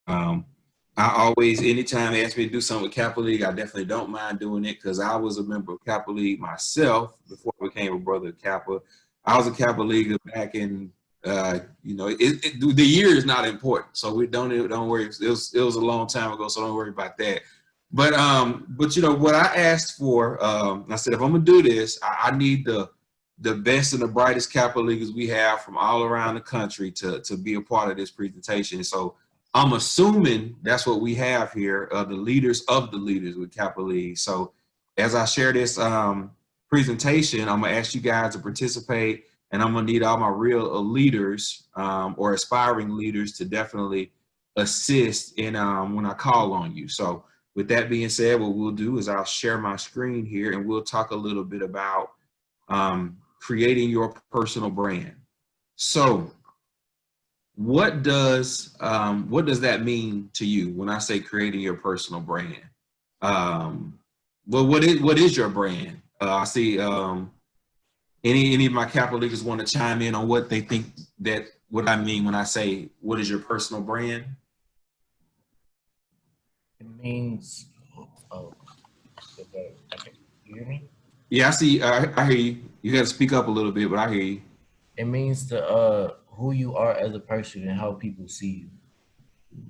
Um, I always, anytime they ask me to do something with Kappa League, I definitely don't mind doing it because I was a member of Kappa League myself before I became a brother of Kappa. I was a Kappa Leaguer back in, the year is not important, so we don't worry. It was a long time ago, so don't worry about that. But what I asked for, I said if I'm gonna do this, I need the best and the brightest Kappa Leaguers we have from all around the country to be a part of this presentation. So I'm assuming that's what we have here, the leaders of the leaders with Kappa League. So as I share this presentation, I'm gonna ask you guys to participate, and I'm gonna need all my real leaders or aspiring leaders to definitely assist in when I call on you. So with that being said, what we'll do is I'll share my screen here and we'll talk a little bit about creating your personal brand. So what does that mean to you when I say creating your personal brand? Well, what is your brand? I see any of my Kappa Leaguers want to chime in on what they think that what I mean when I say what is your personal brand? It means, okay. You hear me? Yeah, I see. I hear you. You got to speak up a little bit, but I hear you. It means who you are as a person and how people see you.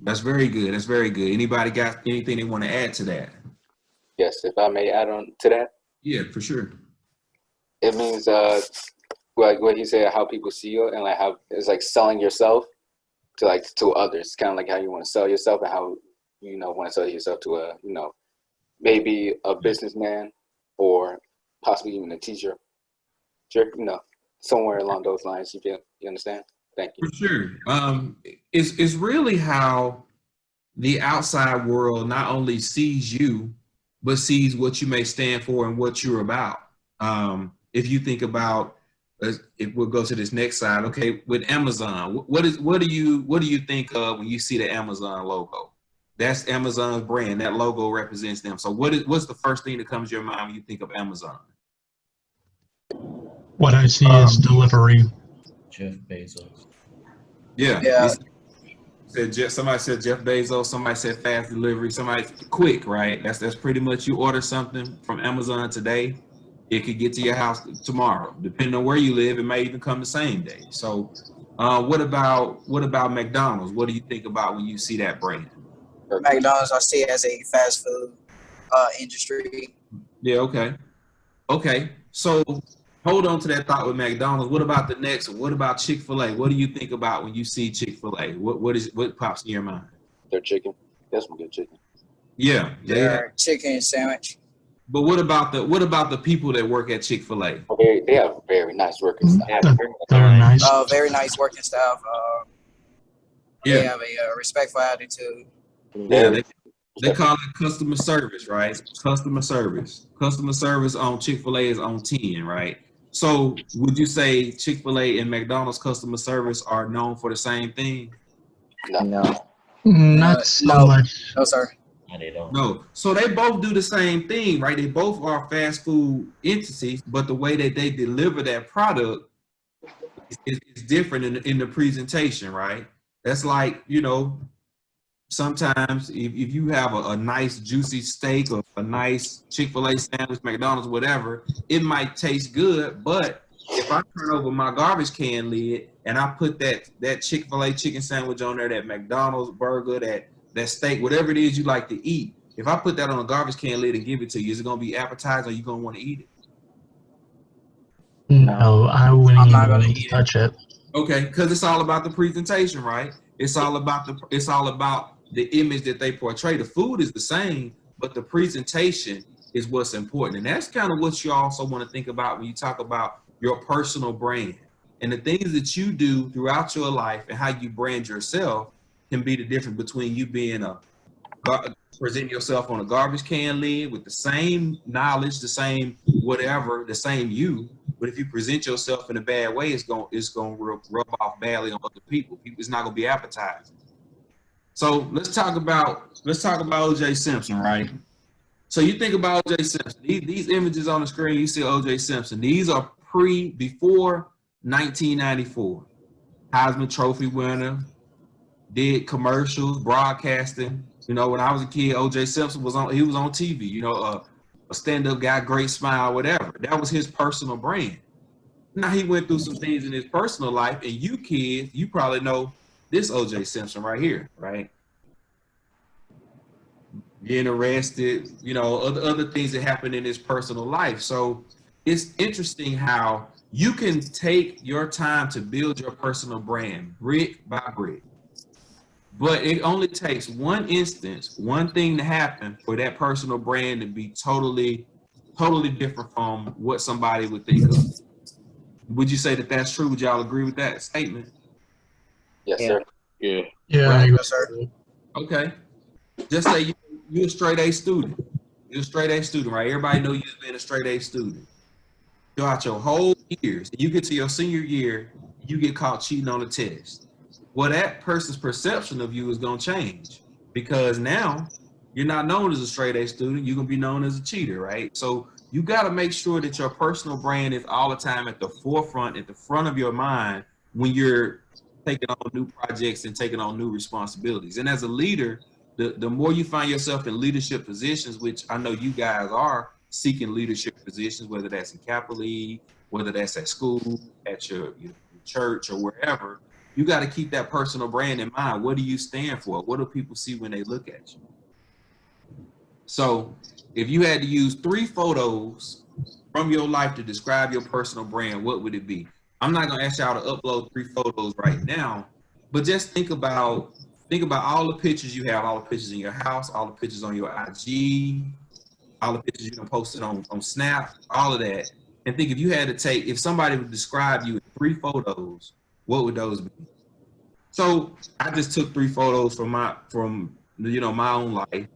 That's very good. That's very good. Anybody got anything they want to add to that? Yes, if I may add on to that. Yeah, for sure. It means like what he said, how people see you, and like how it's like selling yourself to others. Kind of like how you want to sell yourself and how want to sell yourself to a maybe a businessman or possibly even a teacher. Sure, somewhere along those lines. You understand? Thank you. For sure. It's really how the outside world not only sees you, but sees what you may stand for and what you're about. If you think about, if we'll go to this next slide, okay, with Amazon, what do you think of when you see the Amazon logo? That's Amazon's brand. That logo represents them. So what's the first thing that comes to your mind when you think of Amazon? What I see is delivery. Jeff Bezos. Yeah. Somebody said Jeff Bezos. Somebody said fast delivery. Somebody quick, right? That's pretty much you order something from Amazon today, it could get to your house tomorrow. Depending on where you live, it may even come the same day. So, what about McDonald's? What do you think about when you see that brand? McDonald's, I see it as a fast food industry. Yeah. Okay. So hold on to that thought with McDonald's. What about the next one? What about Chick-fil-A? What do you think about when you see Chick-fil-A? What pops in your mind? Their chicken. That's some good chicken. Yeah. Their chicken sandwich. But what about the people that work at Chick-fil-A? They have very nice working staff. Very nice. Very nice working staff. Yeah. They have a respectful attitude. Yeah, they call it customer service, right? Customer service on Chick-fil-A is on 10, right? So would you say Chick-fil-A and McDonald's customer service are known for the same thing? No. Not so much. No, sir. No, they don't. No. So they both do the same thing, right? They both are fast food entities, but the way that they deliver that product is different in the presentation, right? That's like, sometimes if you have a nice juicy steak or a nice Chick-fil-A sandwich, McDonald's, whatever, it might taste good, but if I turn over my garbage can lid and I put that Chick-fil-A chicken sandwich on there, that McDonald's burger, that steak, whatever it is you like to eat, if I put that on a garbage can lid and give it to you, is it going to be appetizing or are you going to want to eat it? No, I wouldn't even want to touch it. Okay, because it's all about the presentation, right? It's all about the image that they portray. The food is the same, but the presentation is what's important. And that's kind of what you also want to think about when you talk about your personal brand. And the things that you do throughout your life and how you brand yourself can be the difference between you being presenting yourself on a garbage can lid with the same knowledge, the same whatever, the same you. But if you present yourself in a bad way, it's going to rub off badly on other people. It's not going to be appetizing. So let's talk about O.J. Simpson, right? So you think about O.J. Simpson. These images on the screen, you see O.J. Simpson. These are before 1994. Heisman Trophy winner, did commercials, broadcasting. You know, when I was a kid, O.J. Simpson was on TV. You know, a stand-up guy, great smile, whatever. That was his personal brand. Now he went through some things in his personal life, and you kids, you probably know this O.J. Simpson right here, right? Getting arrested, you know, other things that happened in his personal life. So it's interesting how you can take your time to build your personal brand brick by brick. But it only takes one instance, one thing to happen for that personal brand to be totally different from what somebody would think of. Would you say that that's true? Would y'all agree with that statement? Yes, Yeah. sir. Yeah. Yeah, Right. I agree. Yes, sir. Okay. Just say you're a straight A student. You're a straight A student, right? Everybody know you've been a straight A student throughout your whole years. You get to your senior year, you get caught cheating on a test. Well, that person's perception of you is going to change because now you're not known as a straight A student. You're going to be known as a cheater, right? So you got to make sure that your personal brand is all the time at the forefront, at the front of your mind when you're taking on new projects and taking on new responsibilities. And as a leader, the more you find yourself in leadership positions, which I know you guys are seeking leadership positions, whether that's in Capital League, whether that's at school, at your church, or wherever, you got to keep that personal brand in mind. What do you stand for? What do people see when they look at you? So if you had to use 3 photos from your life to describe your personal brand, what would it be? I'm not going to ask y'all to upload 3 photos right now, but just think about all the pictures you have, all the pictures in your house, all the pictures on your IG, all the pictures you can post it on Snap, all of that. And think if somebody would describe you in 3 photos, what would those be? So I just took 3 photos from my own life. You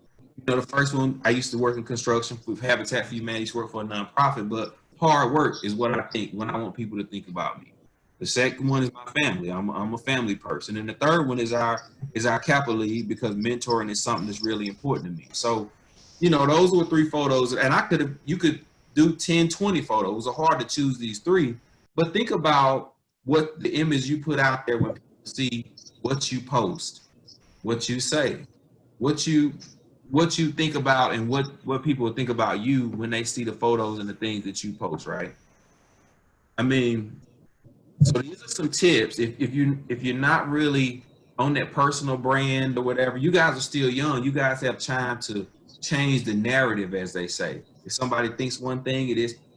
know, the first one, I used to work in construction with Habitat for Humanity, used to work for a nonprofit, but hard work is what I think when I want people to think about me. The second one is my family. I'm a family person. And the third one is our Capital League, because mentoring is something that's really important to me. So, you know, those were 3 photos, and you could do 10, 20 photos. It was hard to choose these 3, but think about what the image you put out there when people see what you post, what you say, what you think about, and what people think about you when they see the photos and the things that you post, right? I mean, so these are some tips. If you're not really on that personal brand or whatever, you guys are still young. You guys have time to change the narrative, as they say. If somebody thinks one thing,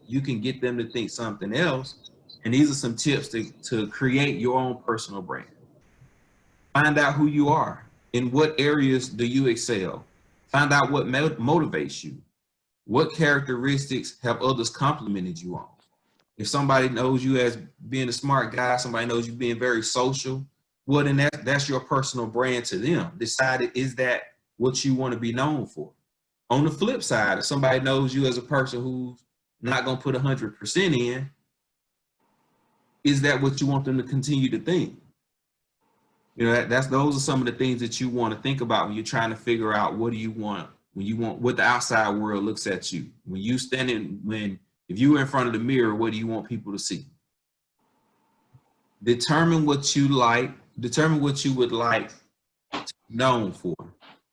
you can get them to think something else. And these are some tips to create your own personal brand. Find out who you are. In what areas do you excel? Find out what motivates you. What characteristics have others complimented you on? If somebody knows you as being a smart guy, somebody knows you being very social, well, then that's your personal brand to them. Decide, is that what you want to be known for? On the flip side, if somebody knows you as a person who's not going to put 100% in, is that what you want them to continue to think? You know, those are some of the things that you want to think about when you're trying to figure out what do you want, what the outside world looks at you. If you were in front of the mirror, what do you want people to see? Determine what you like, determine what you would like to be known for.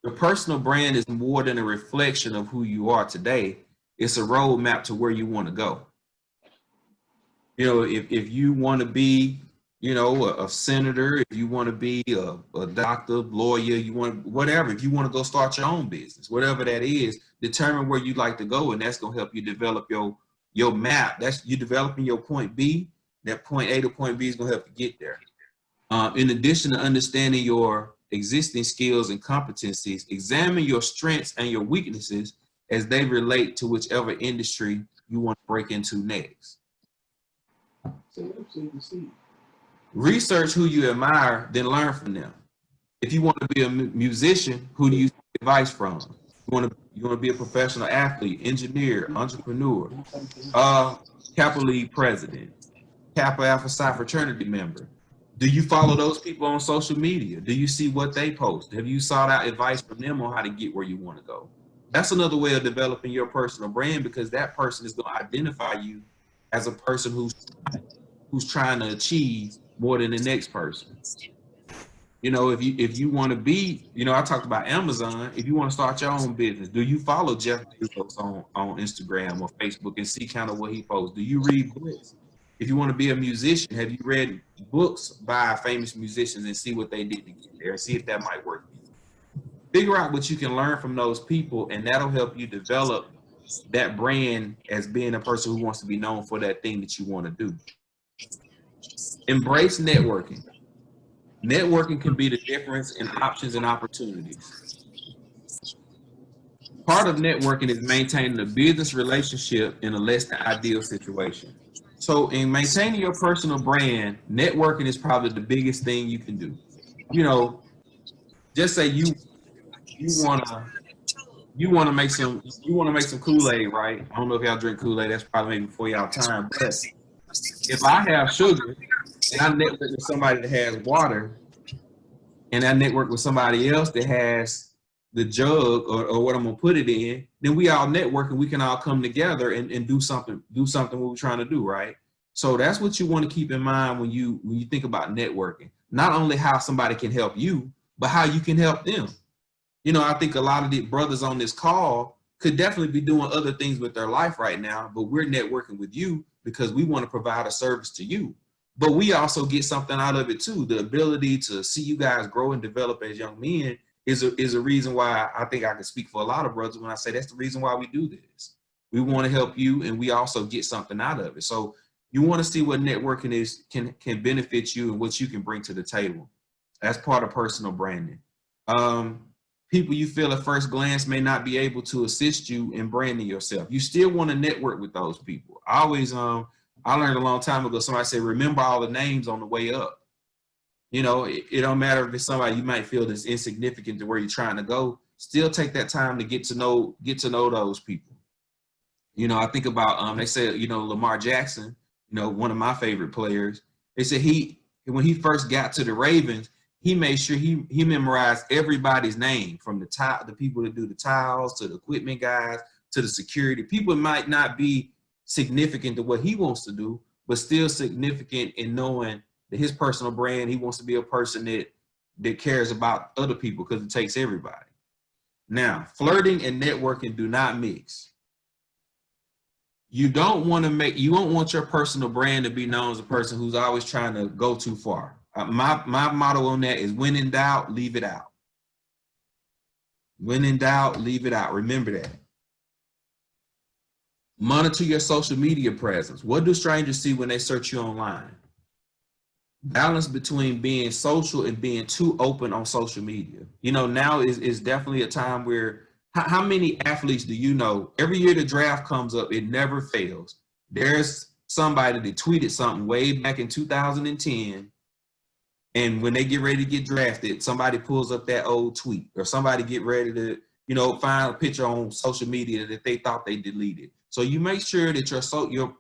Your personal brand is more than a reflection of who you are today. It's a roadmap to where you want to go. You know, if you want to be, you know, a senator, if you want to be a doctor, lawyer, if you want to go start your own business, whatever that is, determine where you'd like to go, and that's going to help you develop your map. That's you developing your point B. That point A to point B is going to help you get there. In addition to understanding your existing skills and competencies, examine your strengths and your weaknesses as they relate to whichever industry you want to break into next. Research who you admire, then learn from them. If you want to be a musician, who do you take advice from? You want to be a professional athlete, engineer, entrepreneur, Kappa League president, Kappa Alpha Psi fraternity member. Do you follow those people on social media? Do you see what they post? Have you sought out advice from them on how to get where you want to go? That's another way of developing your personal brand, because that person is going to identify you as a person who's trying to achieve more than the next person. You know, if you want to be, you know, I talked about Amazon. If you want to start your own business, do you follow Jeff Bezos on Instagram or Facebook and see kind of what he posts? Do you read books? If you want to be a musician, have you read books by famous musicians and see what they did to get there and see if that might work for you? Figure out what you can learn from those people, and that'll help you develop that brand as being a person who wants to be known for that thing that you want to do. Embrace networking. Networking can be the difference in options and opportunities. Part of networking is maintaining a business relationship in a less than ideal situation. So in maintaining your personal brand, networking is probably the biggest thing you can do. You know, just say you wanna make some Kool-Aid, right? I don't know if y'all drink Kool-Aid, that's probably maybe before y'all time, but if I have sugar and I network with somebody that has water, and I network with somebody else that has the jug or what I'm gonna put it in, then we all network and we can all come together and do something what we're trying to do, right? So that's what you want to keep in mind when you think about networking. Not only how somebody can help you, but how you can help them. You know, I think a lot of the brothers on this call could definitely be doing other things with their life right now, but we're networking with you because we want to provide a service to you. But we also get something out of it too. The ability to see you guys grow and develop as young men is a reason why I think I can speak for a lot of brothers when I say that's the reason why we do this. We want to help you, and we also get something out of it. So you want to see what networking is can benefit you and what you can bring to the table. That's part of personal branding. People you feel at first glance may not be able to assist you in branding yourself. You still want to network with those people. I learned a long time ago, somebody said, remember all the names on the way up. You know, it don't matter if it's somebody you might feel that's insignificant to where you're trying to go, still take that time to get to know those people. You know, I think about, they said, you know, Lamar Jackson, you know, one of my favorite players, they said when he first got to the Ravens, he made sure he memorized everybody's name, from the people that do the tiles to the equipment guys to the security. People might not be significant to what he wants to do, but still significant in knowing that his personal brand, he wants to be a person that cares about other people, because it takes everybody. Now, flirting and networking do not mix. You won't want your personal brand to be known as a person who's always trying to go too far. My motto on that is, when in doubt, leave it out. When in doubt, leave it out. Remember that. Monitor your social media presence. What do strangers see when they search you online? Balance between being social and being too open on social media. You know, now is definitely a time where, how many athletes do you know, every year the draft comes up, it never fails. There's somebody that tweeted something way back in 2010, and when they get ready to get drafted, somebody pulls up that old tweet, or somebody get ready to, you know, find a picture on social media that they thought they deleted. So you make sure that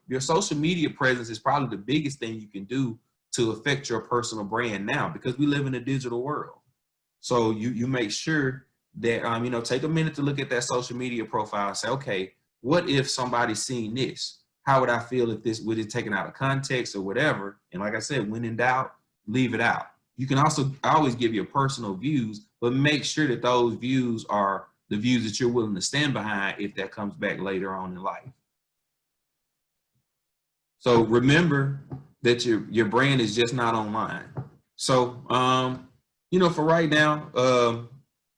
your social media presence is probably the biggest thing you can do to affect your personal brand now, because we live in a digital world. So you make sure that, you know, take a minute to look at that social media profile and say, okay, what if somebody's seen this? How would I feel if this would it taken out of context or whatever? And like I said, when in doubt, leave it out. You can also always give your personal views, but make sure that those views are the views that you're willing to stand behind if that comes back later on in life. So remember that your brand is just not online. So, you know, for right now,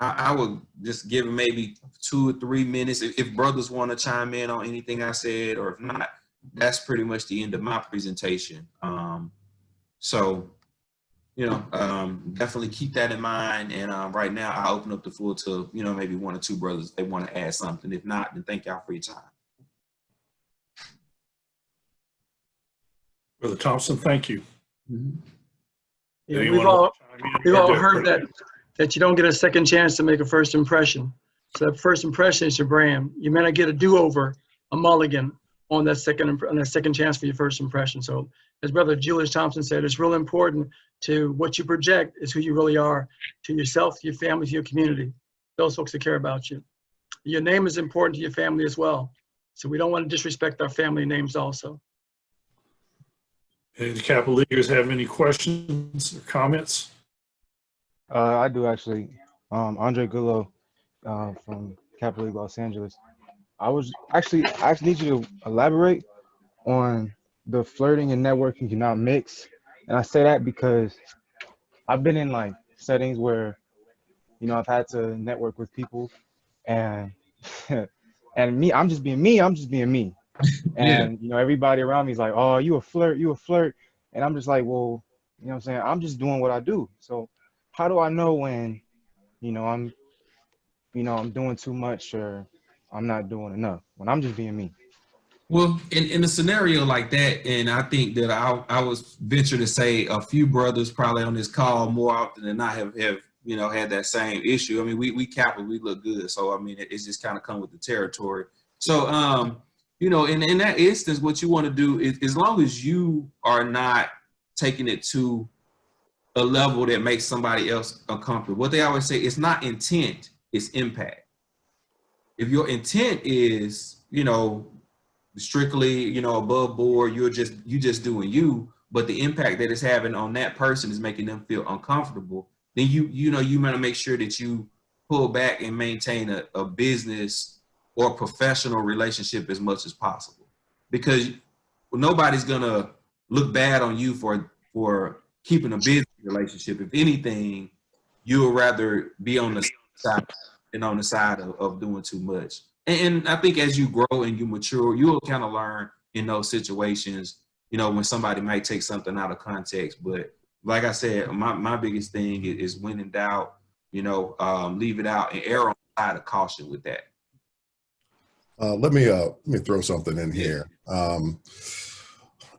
I would just give maybe 2 or 3 minutes. If brothers want to chime in on anything I said, or if not, that's pretty much the end of my presentation. So, you know, definitely keep that in mind. And right now, I open up the floor to, you know, maybe 1 or 2 brothers if they want to add something. If not, then thank y'all for your time. Brother Thompson, thank you. Yeah, Anyone we've all heard that you don't get a second chance to make a first impression. So that first impression is your brand. You may not get a do-over, a mulligan on that second chance for your first impression. So as Brother Julius Thompson said, it's real important to what you project is who you really are to yourself, to your family, to your community, those folks that care about you. Your name is important to your family as well. So we don't want to disrespect our family names also. Any Capital Leaguers have any questions or comments? I do actually. Andre Gullo from Capital League Los Angeles. I actually need you to elaborate on the flirting and networking cannot mix. And I say that because I've been in like settings where, I've had to network with people and and I'm just being me. Yeah. And everybody around me is like, "Oh, you a flirt, you a flirt." And I'm just like, "Well, what I'm saying? I'm just doing what I do." So how do I know when, I'm I'm doing too much or I'm not doing enough when I'm just being me? Well, in a scenario like that, and I think that I was venture to say a few brothers probably on this call more often than not have had that same issue. I mean, we Kappa, we look good, so I mean it's just kind of come with the territory. So in that instance, what you want to do is, as long as you are not taking it to a level that makes somebody else uncomfortable. What they always say, it's not intent, it's impact. If your intent is, strictly, above board, you just doing you, but the impact that it's having on that person is making them feel uncomfortable, then you want to make sure that you pull back and maintain a business or professional relationship as much as possible, because nobody's gonna look bad on you for keeping a business relationship. If anything, you would rather be on the side than on the side of doing too much. And I think as you grow and you mature, you'll kind of learn in those situations, when somebody might take something out of context. But like I said, my biggest thing is when in doubt, leave it out and err on the side of caution with that. Let me throw something in here.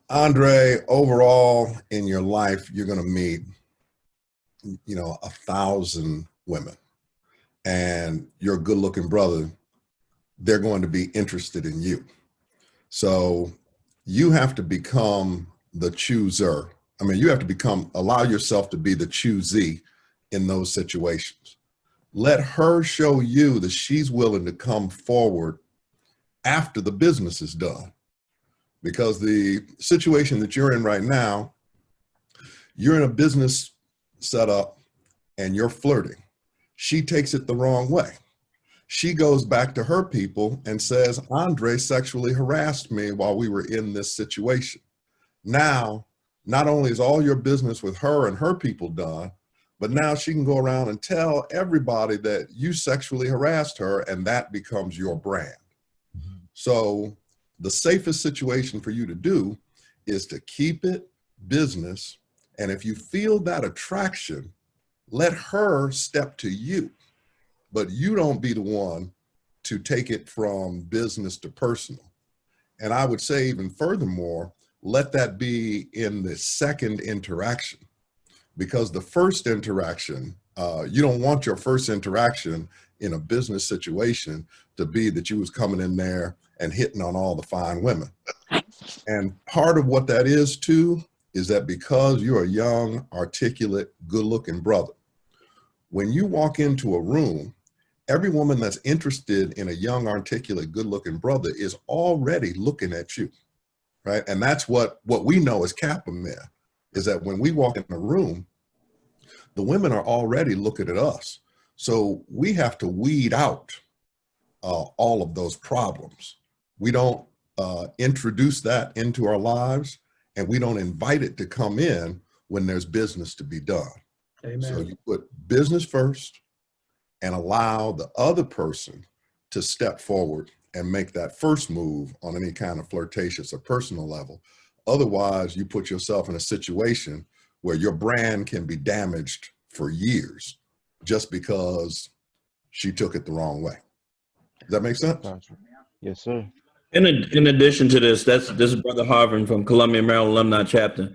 Andre, overall in your life, you're going to meet, 1,000 women, and you're a good looking brother. They're going to be interested in you. So you have to become the chooser. I mean, you have to allow yourself to be the choosee in those situations. Let her show you that she's willing to come forward after the business is done. Because the situation that you're in right now, you're in a business setup and you're flirting. She takes it the wrong way. She goes back to her people and says, Andre sexually harassed me while we were in this situation. Now, not only is all your business with her and her people done, but now she can go around and tell everybody that you sexually harassed her, and that becomes your brand. So the safest situation for you to do is to keep it business. And if you feel that attraction, let her step to you. But you don't be the one to take it from business to personal. And I would say even furthermore, let that be in the second interaction, because the first interaction, you don't want your first interaction in a business situation to be that you was coming in there and hitting on all the fine women. And part of what that is too, is that because you're a young, articulate, good looking brother, when you walk into a room, every woman that's interested in a young, articulate, good-looking brother is already looking at you, right? And that's what we know as Kappa men, is that when we walk in the room, the women are already looking at us. So we have to weed out all of those problems. We don't introduce that into our lives, and we don't invite it to come in when there's business to be done. Amen. So you put business first, and allow the other person to step forward and make that first move on any kind of flirtatious or personal level. Otherwise, you put yourself in a situation where your brand can be damaged for years just because she took it the wrong way. Does that make sense? Gotcha. Yes, sir. In addition to this, this is Brother Harvin from Columbia, Maryland Alumni Chapter.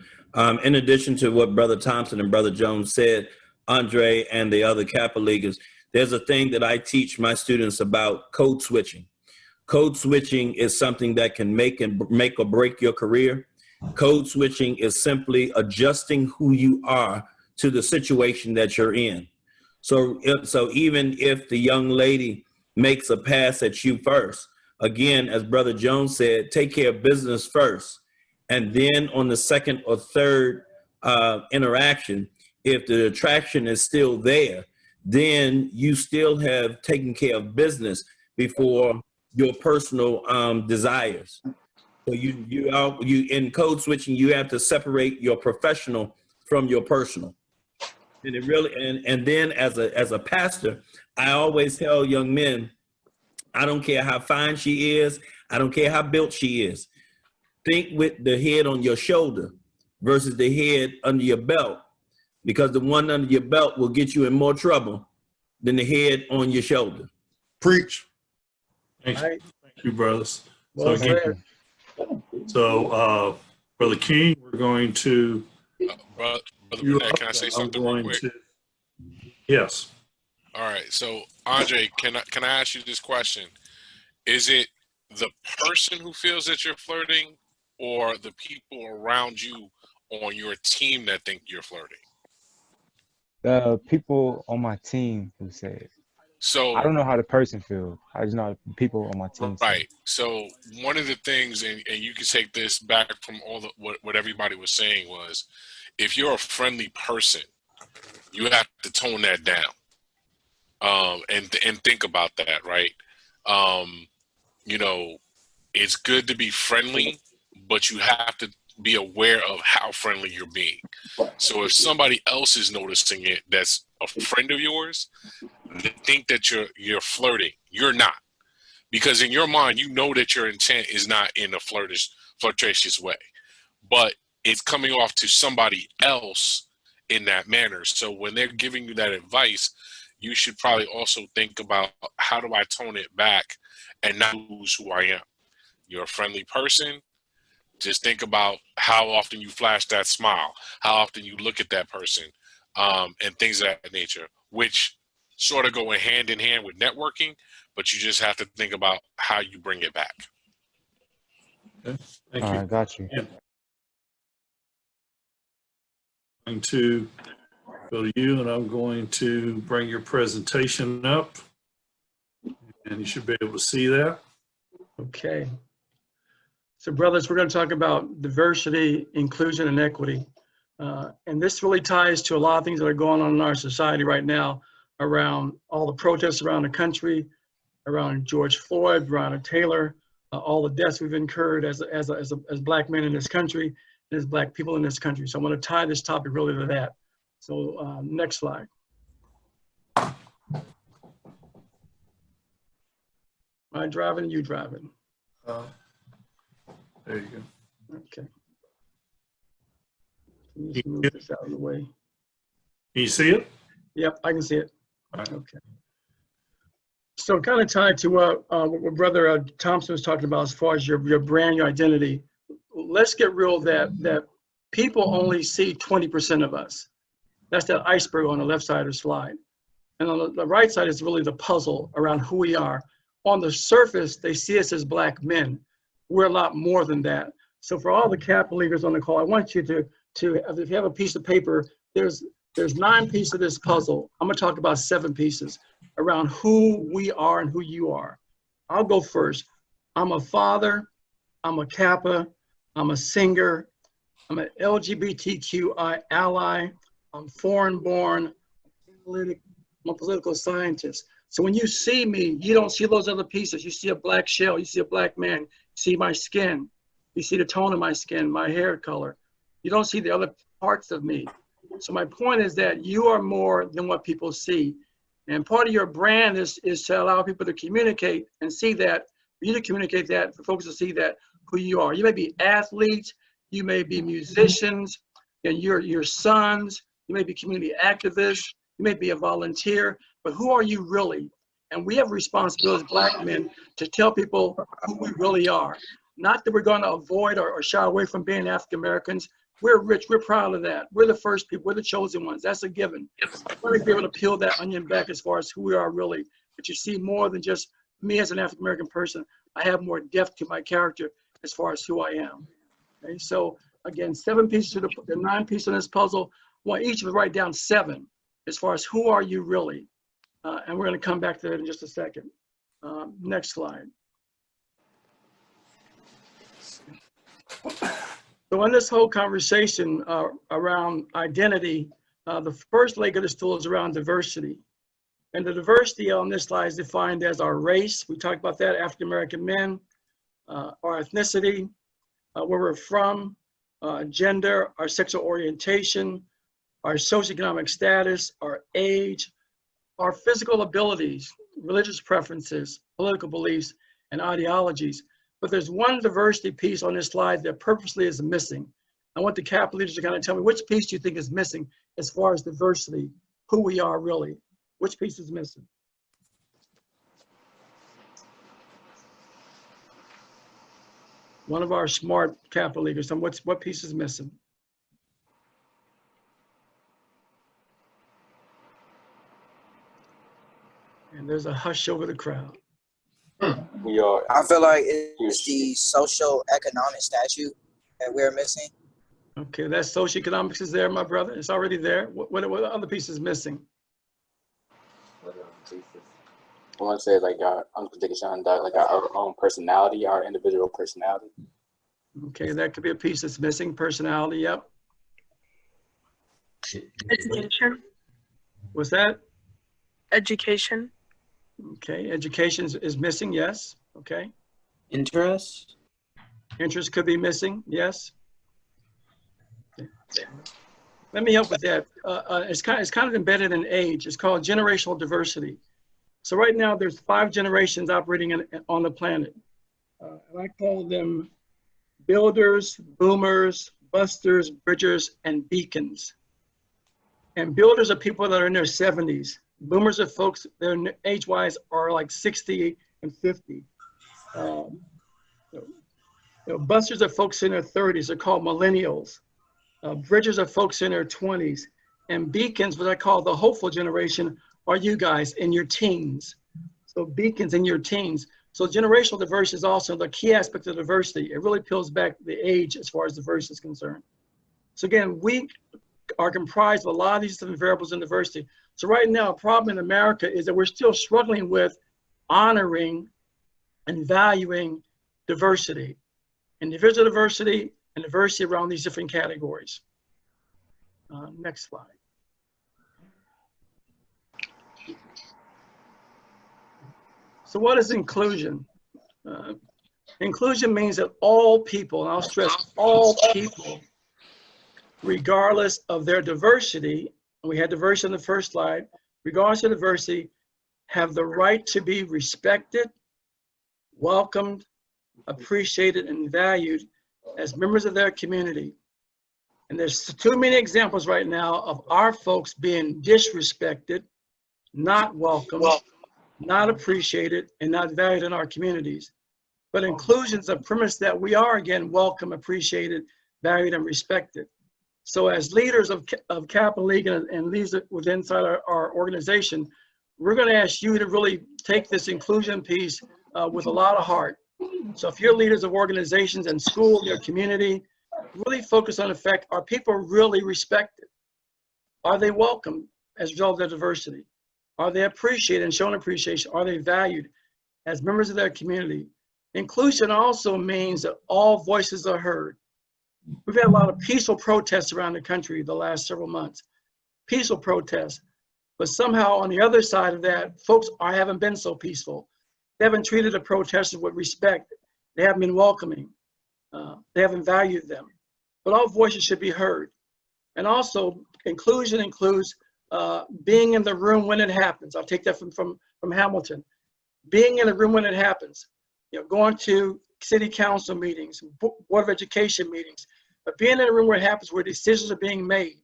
In addition to what Brother Thompson and Brother Jones said, Andre and the other Kappa Leaguers, there's a thing that I teach my students about code switching. Code switching is something that can make or break your career. Code switching is simply adjusting who you are to the situation that you're in. So even if the young lady makes a pass at you first, again, as Brother Jones said, take care of business first. And then on the second or third interaction, if the attraction is still there, then you still have taken care of business before your personal desires. So you in code switching, you have to separate your professional from your personal. And it really, and then as a pastor, I always tell young men, I don't care how fine she is, I don't care how built she is. Think with the head on your shoulder versus the head under your belt, because the one under your belt will get you in more trouble than the head on your shoulder. Preach. Thank you, thank you, brothers. Well So again, said. Brother King, we're going to. Brother Burnett, can I say something real quick? Yes. All right. So Andre, can I ask you this question? Is it the person who feels that you're flirting, or the people around you on your team that think you're flirting? The people on my team who say it. So I don't know how the person feels. I just know the people on my team. Right. So one of the things, and you can take this back from all the what everybody was saying, was if you're a friendly person, you have to tone that down, and think about that, right? You know, it's good to be friendly, but you have to be aware of how friendly you're being. So if somebody else is noticing it, that's a friend of yours, they think that you're flirting. You're not, because in your mind, you know that your intent is not in a flirtatious way, but it's coming off to somebody else in that manner. So when they're giving you that advice, you should probably also think about, how do I tone it back and not lose who I am? You're a friendly person. Just think about how often you flash that smile, how often you look at that person, and things of that nature, which sort of go hand in hand with networking, but you just have to think about how you bring it back. Okay. Thank All you. right, got you. I'm going to go to you, and I'm going to bring your presentation up, and you should be able to see that. Okay. So brothers, we're going to talk about diversity, inclusion, and equity. And this really ties to a lot of things that are going on in our society right now around all the protests around the country, around George Floyd, Breonna Taylor, all the deaths we've incurred as Black men in this country, and as Black people in this country. So I'm going to tie this topic really to that. So next slide. Am I driving? You driving? There you go. Okay. Let me just move this out of the way. Can you see it? Yep, I can see it. Right. Okay. So kind of tied to what Brother Thompson was talking about as far as your brand, your identity. Let's get real that people only see 20% of us. That's that iceberg on the left side of the slide. And on the right side is really the puzzle around who we are. On the surface, they see us as Black men. We're a lot more than that. So for all the capital leaders on the call, I want you to if you have a piece of paper, there's 9 pieces of this puzzle. I'm gonna talk about 7 pieces around who we are and who you are. I'll go first. I'm a father, I'm a Kappa, I'm a singer, I'm an LGBTQI ally, I'm foreign born, I'm a political scientist. So when you see me, you don't see those other pieces. You see a black shell, you see a Black man, you see my skin, you see the tone of my skin, my hair color. You don't see the other parts of me. So my point is that you are more than what people see. And part of your brand is to allow people to communicate and see that, for you to communicate that, for folks to see that who you are. You may be athletes, you may be musicians, and your sons, you may be community activists, you may be a volunteer, but who are you really? And we have a responsibility as Black men to tell people who we really are. Not that we're going to avoid or shy away from being African Americans. We're rich, we're proud of that. We're the first people, we're the chosen ones. That's a given. We're going to be able to peel that onion back as far as who we are really. But you see more than just me as an African American person. I have more depth to my character as far as who I am. Okay, so again, 7 pieces to the 9 pieces in this puzzle. I want each of us to write down 7 as far as who are you really. And we're going to come back to that in just a second. Next slide. So in this whole conversation around identity, The first leg of the stool is around diversity. And the diversity on this slide is defined as our race. We talked about that, African American men, our ethnicity, where we're from, gender, our sexual orientation, our socioeconomic status, our age, our physical abilities, religious preferences, political beliefs, and ideologies. But there's one diversity piece on this slide that purposely is missing. I want the capital leaders to kind of tell me which piece do you think is missing as far as diversity, who we are really. Which piece is missing? One of our smart capital leaders, and what piece is missing? And there's a hush over the crowd. We are. I feel like it's the social economic statute that we're missing. Okay, that socioeconomics is there, my brother. It's already there. What other piece is missing? I want to say like our unpredictable, like our own personality, our individual personality. Okay, that could be a piece that's missing. Personality, yep. Education. What's that? Education. Okay, education is missing, yes. Okay. Interest. Interest could be missing, yes. Okay. Let me help with that. It's kind of embedded in age. It's called generational diversity. So right now there's 5 generations operating on the planet. And I call them builders, boomers, busters, bridgers, and beacons. And builders are people that are in their 70s. Boomers are folks, their age-wise are like 60 and 50. Busters are folks in their 30s. They're called millennials. Bridgers are folks in their 20s. And beacons, what I call the hopeful generation, are you guys in your teens. So beacons in your teens. So generational diversity is also the key aspect of diversity. It really peels back the age as far as diversity is concerned. So again, we are comprised of a lot of these different variables in diversity. So right now, a problem in America is that we're still struggling with honoring and valuing diversity, individual diversity and diversity around these different categories. Next slide. So what is inclusion? Inclusion means that all people, and I'll stress all people, regardless of their diversity, and we had diversity in the first slide, regardless of diversity, have the right to be respected, welcomed, appreciated, and valued as members of their community. And there's too many examples right now of our folks being disrespected, not welcomed, not appreciated, and not valued in our communities. But inclusion is a premise that we are, again, welcome, appreciated, valued, and respected. So as leaders of Capital League and leaders within inside our organization, we're going to ask you to really take this inclusion piece with a lot of heart. So if you're leaders of organizations and school, your community, really focus on the fact, are people really respected? Are they welcome as a result of their diversity? Are they appreciated and shown appreciation? Are they valued as members of their community? Inclusion also means that all voices are heard. We've had a lot of peaceful protests around the country the last several months. Peaceful protests. But somehow on the other side of that, folks haven't been so peaceful. They haven't treated the protesters with respect. They haven't been welcoming. They haven't valued them. But all voices should be heard. And also, inclusion includes being in the room when it happens. I'll take that from Hamilton. Being in the room when it happens. You know, going to city council meetings, board of education meetings, but being in a room where it happens, where decisions are being made.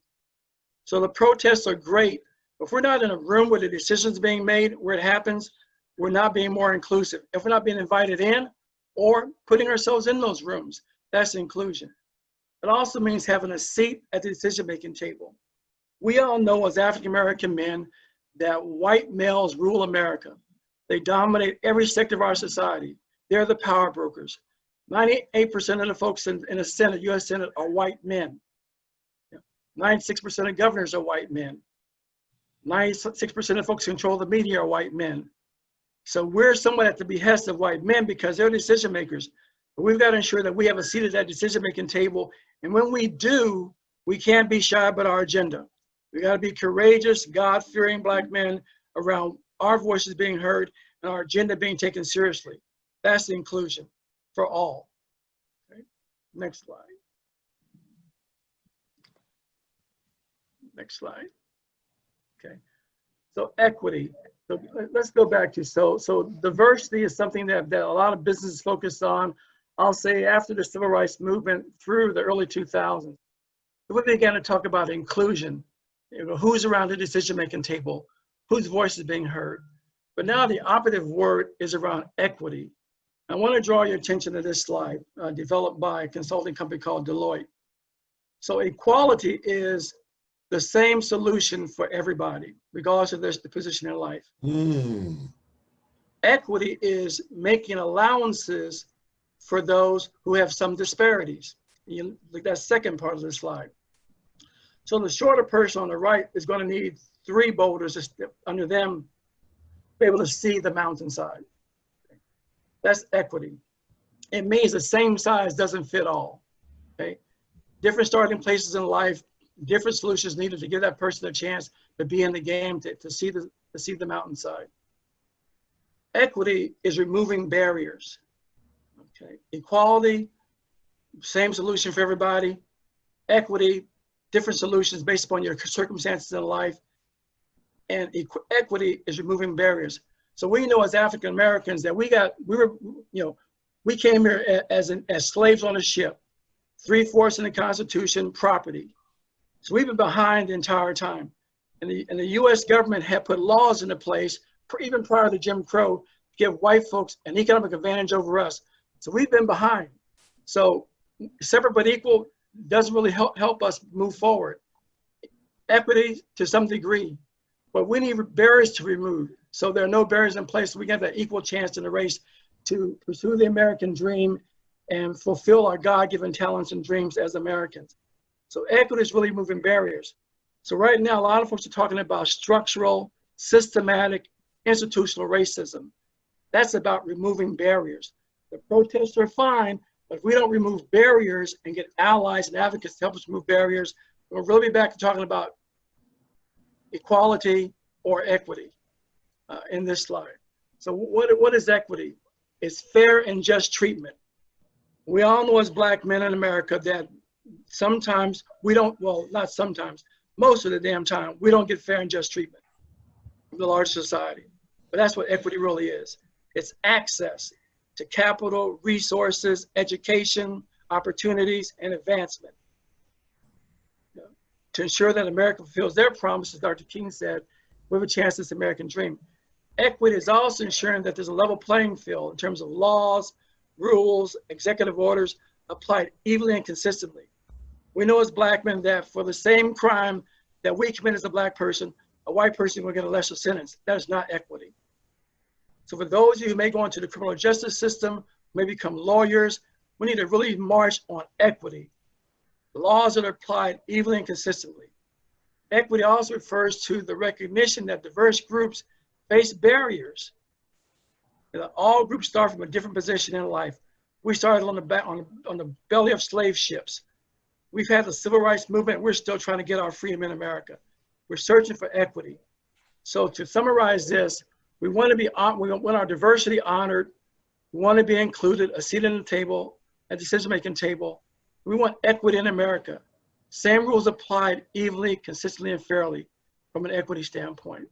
So the protests are great, but if we're not in a room where the decisions are being made, where it happens, we're not being more inclusive. If we're not being invited in or putting ourselves in those rooms, that's inclusion. It also means having a seat at the decision-making table. We all know as African-American men that white males rule America. They dominate every sector of our society. They're the power brokers. 98% of the folks in the Senate, US Senate, are white men. 96% of governors are white men. 96% of folks who control the media are white men. So we're somewhat at the behest of white men because they're decision makers. But we've got to ensure that we have a seat at that decision-making table. And when we do, we can't be shy about our agenda. We got to be courageous, God-fearing Black men around our voices being heard and our agenda being taken seriously. That's the inclusion for all. Okay. Next slide. Next slide. Okay. So equity. So let's go back to, so diversity is something that a lot of businesses focus on. I'll say after the civil rights movement through the early 2000s, we began to talk about inclusion. You know, who's around the decision-making table, whose voice is being heard. But now the operative word is around equity. I want to draw your attention to this slide, developed by a consulting company called Deloitte. So equality is the same solution for everybody, regardless of their position in life. Equity is making allowances for those who have some disparities. You look at that second part of the slide. So the shorter person on the right is going to need 3 boulders under them to be able to see the mountainside. That's equity. It means the same size doesn't fit all. Okay? Different starting places in life, different solutions needed to give that person a chance to be in the game, to see the mountainside. Equity is removing barriers. Okay? Equality, same solution for everybody. Equity, different solutions based upon your circumstances in life. And equity is removing barriers. So we know as African Americans that we came here as slaves on a ship, 3/4 in the Constitution, property. So we've been behind the entire time. And the US government had put laws into place, even prior to Jim Crow, to give white folks an economic advantage over us. So we've been behind. So separate but equal doesn't really help us move forward. Equity to some degree, but we need barriers to remove. So there are no barriers in place. So we get that equal chance in the race to pursue the American dream and fulfill our God-given talents and dreams as Americans. So equity is really moving barriers. So right now, a lot of folks are talking about structural, systematic, institutional racism. That's about removing barriers. The protests are fine, but if we don't remove barriers and get allies and advocates to help us remove barriers, we'll really be back to talking about equality or equity in this slide. So what is equity? It's fair and just treatment. We all know as Black men in America that sometimes we don't, well, not sometimes, most of the damn time, we don't get fair and just treatment from the large society. But that's what equity really is. It's access to capital, resources, education, opportunities, and advancement. To ensure that America fulfills their promises, Dr. King said, we have a chance at this American dream. Equity is also ensuring that there's a level playing field in terms of laws, rules, executive orders applied evenly and consistently. We know as Black men that for the same crime that we commit as a Black person, a white person will get a lesser sentence. That is not equity. So for those of you who may go into the criminal justice system, may become lawyers, we need to really march on equity. Laws that are applied evenly and consistently. Equity also refers to the recognition that diverse groups face barriers. You know, all groups start from a different position in life. We started on the belly of slave ships. We've had the civil rights movement. We're still trying to get our freedom in America. We're searching for equity. So to summarize this, we want our diversity honored. We want to be included, a seat at the table, a decision-making table. We want equity in America. Same rules applied evenly, consistently, and fairly from an equity standpoint.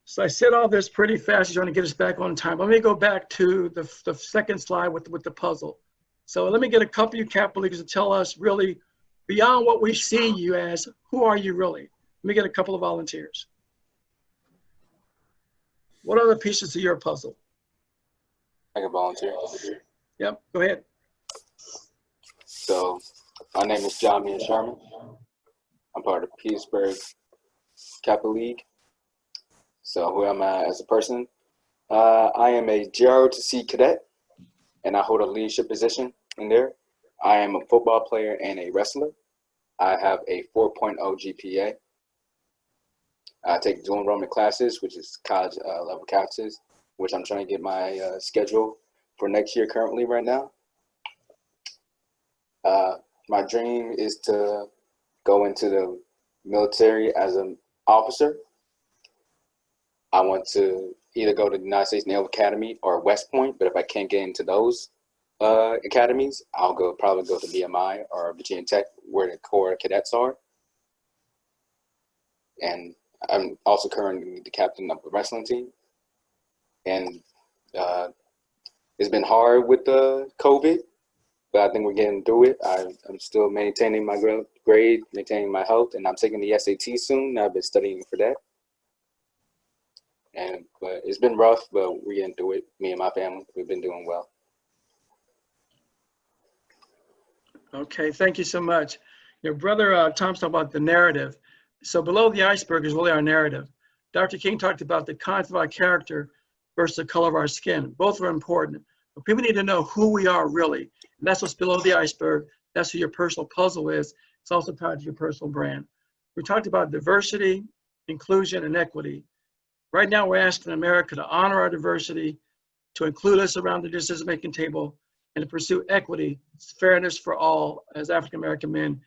So I said all this pretty fast, trying to get us back on time. Let me go back to the second slide with the puzzle. So let me get a couple of you Capital Leaguers to tell us really, beyond what we see you as, who are you really? Let me get a couple of volunteers. What are the pieces to your puzzle? I can volunteer. Yep, go ahead. So my name is John Mean Sherman. I'm part of Petersburg Capital League. So who am I as a person? I am a GROTC cadet, and I hold a leadership position in there. I am a football player and a wrestler. I have a 4.0 GPA. I take dual enrollment classes, which is college level classes, which I'm trying to get my schedule for next year currently right now. My dream is to go into the military as an officer. I want to either go to the United States Naval Academy or West Point, but if I can't get into those academies, I'll probably go to BMI or Virginia Tech, where the Corps cadets are. And I'm also currently the captain of the wrestling team. And it's been hard with the COVID, but I think we're getting through it. I'm still maintaining my grade, maintaining my health, and I'm taking the SAT soon. I've been studying for that. But it's been rough, but we're getting through it. Me and my family, we've been doing well. Okay, thank you so much. Your brother Tom's talked about the narrative. So below the iceberg is really our narrative. Dr. King talked about the content of our character versus the color of our skin. Both are important. But people need to know who we are really. And that's what's below the iceberg. That's who your personal puzzle is. It's also tied to your personal brand. We talked about diversity, inclusion, and equity. Right now, we're asking America to honor our diversity, to include us around the decision-making table, and to pursue equity, fairness for all as African-American men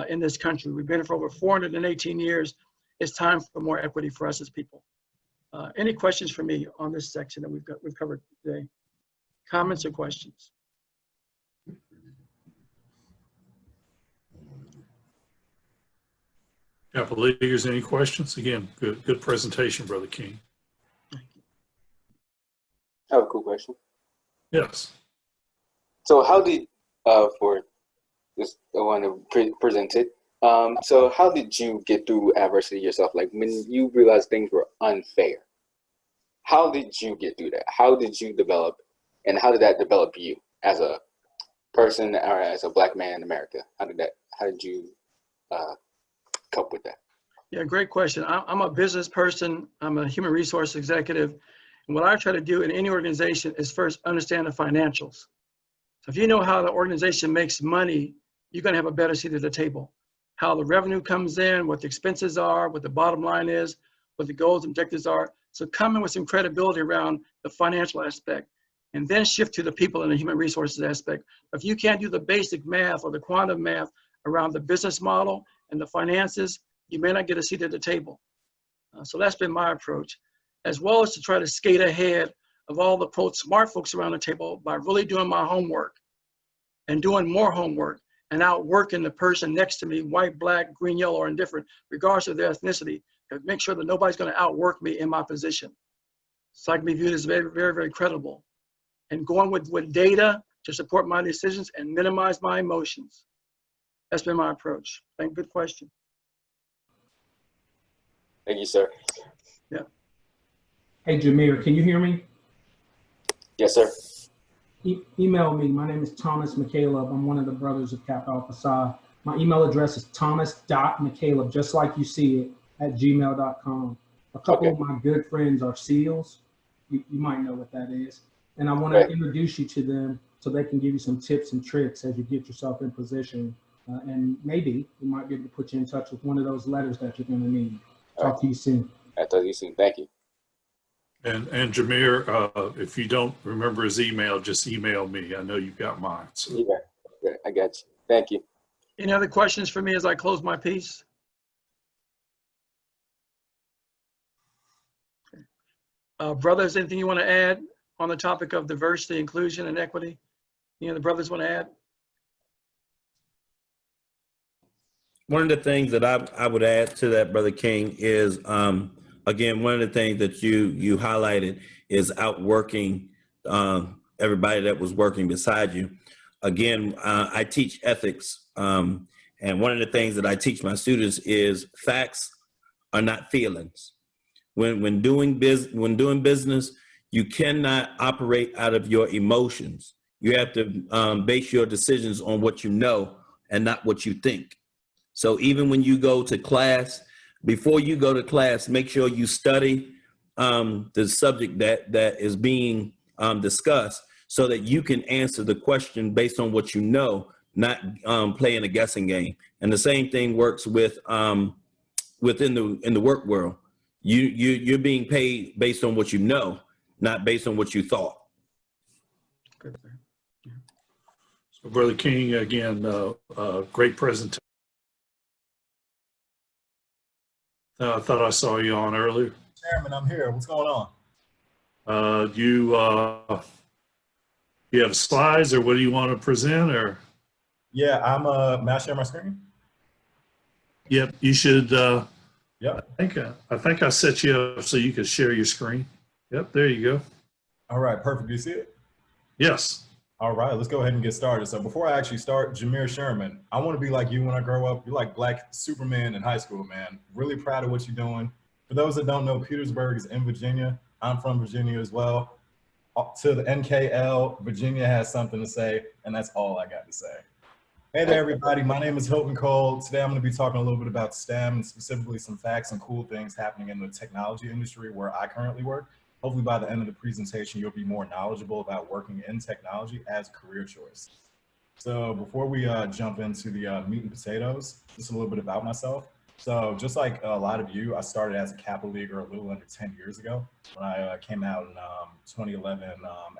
in this country. We've been here for over 418 years. It's time for more equity for us as people. Any questions for me on this section that we've covered today? Comments or questions? Capitol Leaguers, any questions? Again, good presentation, Brother King. I have a cool question. Yes. So how did, for this, I want to present it. So how did you get through adversity yourself? Like when you realized things were unfair, how did you get through that? How did you develop, and how did that develop you as a person or as a Black man in America? How did you cope with that? Yeah, great question. I'm a business person. I'm a human resource executive. And what I try to do in any organization is first understand the financials. So if you know how the organization makes money, you're going to have a better seat at the table. How the revenue comes in, what the expenses are, what the bottom line is, what the goals and objectives are. So come in with some credibility around the financial aspect, and then shift to the people and the human resources aspect. If you can't do the basic math or the quantum math around the business model and the finances, you may not get a seat at the table. So that's been my approach, as well as to try to skate ahead of all the quote smart folks around the table by really doing my homework and doing more homework and outworking the person next to me, white, black, green, yellow, or indifferent, regardless of their ethnicity, to make sure that nobody's going to outwork me in my position. So I can be viewed as very, very, very credible. And going with data to support my decisions and minimize my emotions. That's been my approach. Good question. Thank you, sir. Yeah. Hey, Jameer, can you hear me? Yes, sir. Email me. My name is Thomas McCaleb. I'm one of the brothers of Kappa Alpha Psi. My email address is thomas.mccaleb, just like you see it, @gmail.com. A couple of my good friends are SEALs. You might know what that is. And I want to introduce you to them so they can give you some tips and tricks as you get yourself in position. And maybe we might be able to put you in touch with one of those letters that you're going to need. Talk to you soon. I'll talk to you soon. Thank you. And Jameer, if you don't remember his email, just email me. I know you've got mine. So. Yeah, I got you. Thank you. Any other questions for me as I close my piece? Brothers, anything you want to add on the topic of diversity, inclusion, and equity? Any other brothers want to add? One of the things that I would add to that, Brother King, is again, one of the things that you highlighted is outworking everybody that was working beside you. Again, I teach ethics, and one of the things that I teach my students is facts are not feelings. When doing business, you cannot operate out of your emotions. You have to base your decisions on what you know and not what you think. So even when you go to class, before you go to class, make sure you study the subject that is being discussed so that you can answer the question based on what you know, not playing a guessing game. And the same thing works with in the work world. You're being paid based on what you know, not based on what you thought. So Brother King, again, great presentation. I thought I saw you on earlier. Chairman, I'm here. What's going on? You have slides, or what do you want to present? Or Yeah, may I share my screen? yep, you should. Yep. I think I set you up so you could share your screen. Yep, there you go. All right, perfect. Do you see it? Yes. All right, let's go ahead and get started. So before I actually start, Jameer Sherman, I want to be like you when I grow up. You're like Black Superman in high school, man. Really proud of what you're doing. For those that don't know, Petersburg is in Virginia. I'm from Virginia as well. To the NKL, Virginia has something to say, and that's all I got to say. Hey there, everybody. My name is Hilton Cole. Today I'm going to be talking a little bit about STEM and specifically some facts and cool things happening in the technology industry where I currently work. Hopefully by the end of the presentation, you'll be more knowledgeable about working in technology as a career choice. So before we jump into the meat and potatoes, just a little bit about myself. So just like a lot of you, I started as a Kappa Leaguer a little under 10 years ago when I came out in 2011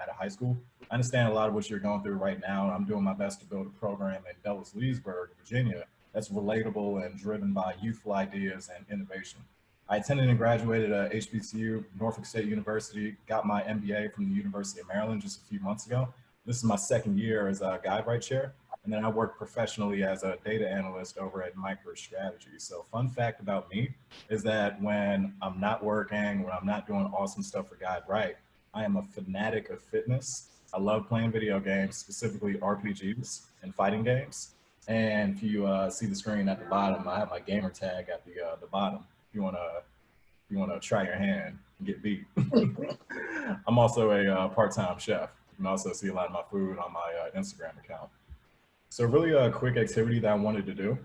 at a high school. I understand a lot of what you're going through right now, and I'm doing my best to build a program in Dulles-Leesburg, Virginia, that's relatable and driven by youthful ideas and innovation. I attended and graduated at HBCU, Norfolk State University, got my MBA from the University of Maryland just a few months ago. This is my second year as a Guidewright chair, and then I work professionally as a data analyst over at MicroStrategy. So fun fact about me is that when I'm not working, when I'm not doing awesome stuff for Guidewright, I am a fanatic of fitness. I love playing video games, specifically RPGs and fighting games. And if you see the screen at the bottom, I have my gamer tag at the bottom. If you wanna try your hand and get beat. I'm also a part-time chef. You can also see a lot of my food on my Instagram account. So really a quick activity that I wanted to do.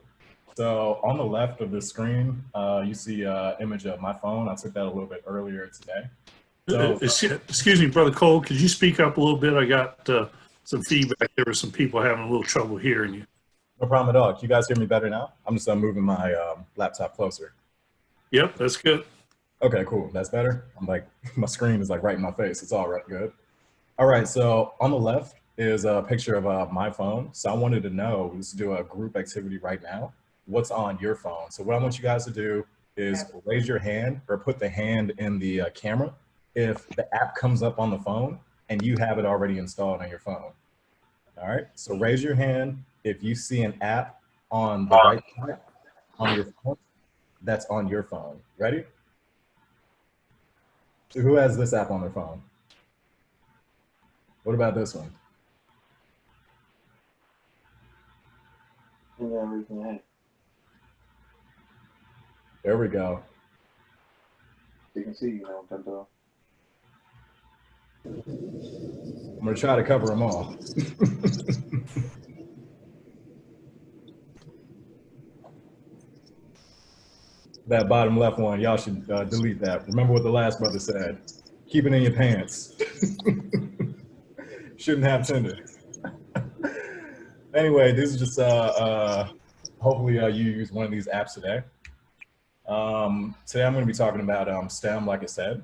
So on the left of the screen, you see an image of my phone. I took that a little bit earlier today. So, excuse me, Brother Cole, could you speak up a little bit? I got some feedback. There were some people having a little trouble hearing you. No problem at all. Can you guys hear me better now? I'm just moving my laptop closer. Yep, that's good. Okay, cool. That's better. I'm like, my screen is like right in my face. It's all right, good. All right, so on the left is a picture of my phone. So I wanted to know, let's do a group activity right now. What's on your phone? So what I want you guys to do is raise your hand or put the hand in the camera if the app comes up on the phone and you have it already installed on your phone. All right, so raise your hand if you see an app on the right side on your phone that's on your phone. Ready? So who has this app on their phone? What about this one? There we go. You can see, you know, Pinto. I'm gonna try to cover them all. That bottom left one, y'all should delete that. Remember what the last brother said. Keep it in your pants. Shouldn't have Tinder. Anyway, this is just, hopefully you use one of these apps today. Today I'm gonna be talking about STEM, like I said,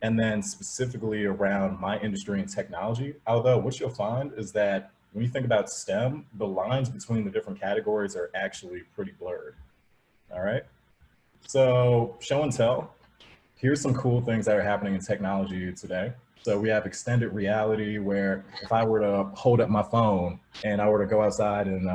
and then specifically around my industry and technology. Although what you'll find is that when you think about STEM, the lines between the different categories are actually pretty blurred, all right? So show and tell, here's some cool things that are happening in technology today. So we have extended reality where if I were to hold up my phone and I were to go outside and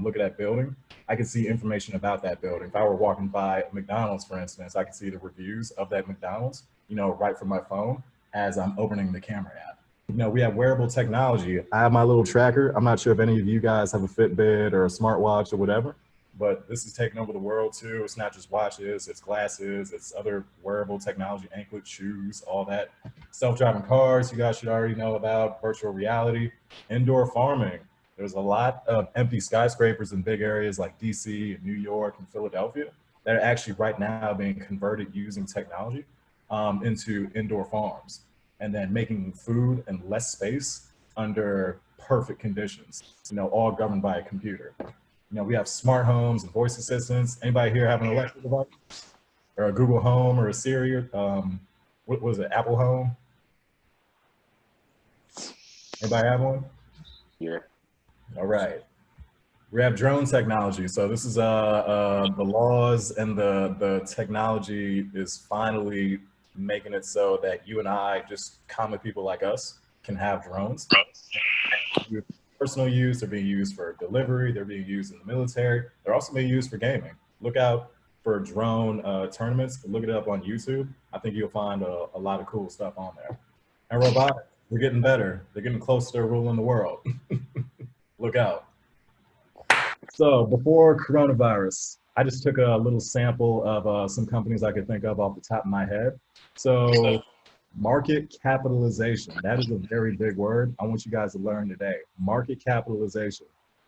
look at that building, I could see information about that building. If I were walking by McDonald's, for instance, I could see the reviews of that McDonald's, you know, right from my phone as I'm opening the camera app. You know, we have wearable technology. I have my little tracker. I'm not sure if any of you guys have a Fitbit or a smartwatch or whatever, but this is taking over the world too. It's not just watches, it's glasses, it's other wearable technology, anklets, shoes, all that. Self-driving cars, you guys should already know about. Virtual reality, indoor farming. There's a lot of empty skyscrapers in big areas like DC and New York and Philadelphia that are actually right now being converted using technology into indoor farms and then making food in less space under perfect conditions, you know, all governed by a computer. You know, we have smart homes and voice assistants. Anybody here have an Alexa device or a Google Home or a Siri? What was it, Apple Home? Anybody have one? Yeah. All right. We have drone technology. So this is the laws and the technology is finally making it so that you and I, just common people like us, can have drones. Personal use, they're being used for delivery, they're being used in the military, they're also being used for gaming. Look out for drone tournaments, look it up on YouTube. I think you'll find a lot of cool stuff on there. And robotics, they're getting better. They're getting closer to ruling the world. Look out. So before coronavirus, I just took a little sample of some companies I could think of off the top of my head. So market capitalization, that is a very big word. I want you guys to learn today. Market capitalization,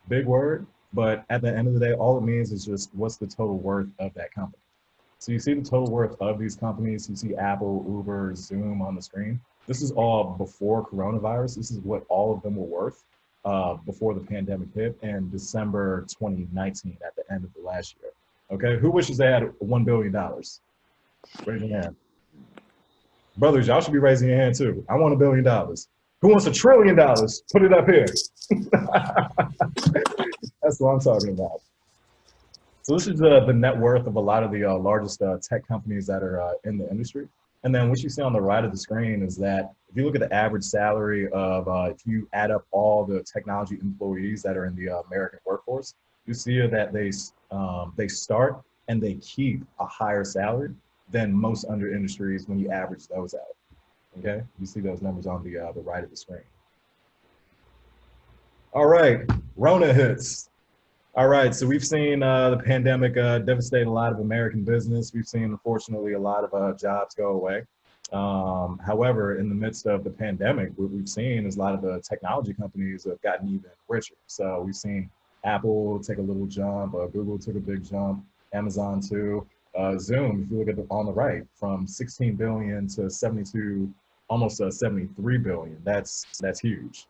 big word, but at the end of the day, all it means is just what's the total worth of that company. So you see the total worth of these companies, you see Apple, Uber, Zoom on the screen. This is all before coronavirus. This is what all of them were worth before the pandemic hit in December 2019 at the end of the last year. Okay, who wishes they had $1 billion? Raise your hand. Brothers, y'all should be raising your hand too. I want $1 billion. Who wants $1 trillion? Put it up here. That's what I'm talking about. So this is the net worth of a lot of the largest tech companies that are in the industry. And then what you see on the right of the screen is that if you look at the average salary of, if you add up all the technology employees that are in the American workforce, you see that they start and they keep a higher salary than most other industries when you average those out. Okay, you see those numbers on the right of the screen. All right, Rona hits. All right, so we've seen the pandemic devastate a lot of American business. We've seen, unfortunately, a lot of jobs go away. However, in the midst of the pandemic, what we've seen is a lot of the technology companies have gotten even richer. So we've seen Apple take a little jump, Google took a big jump, Amazon too. Zoom, if you look at on the right, from 16 billion to 72, almost 73 billion. That's huge.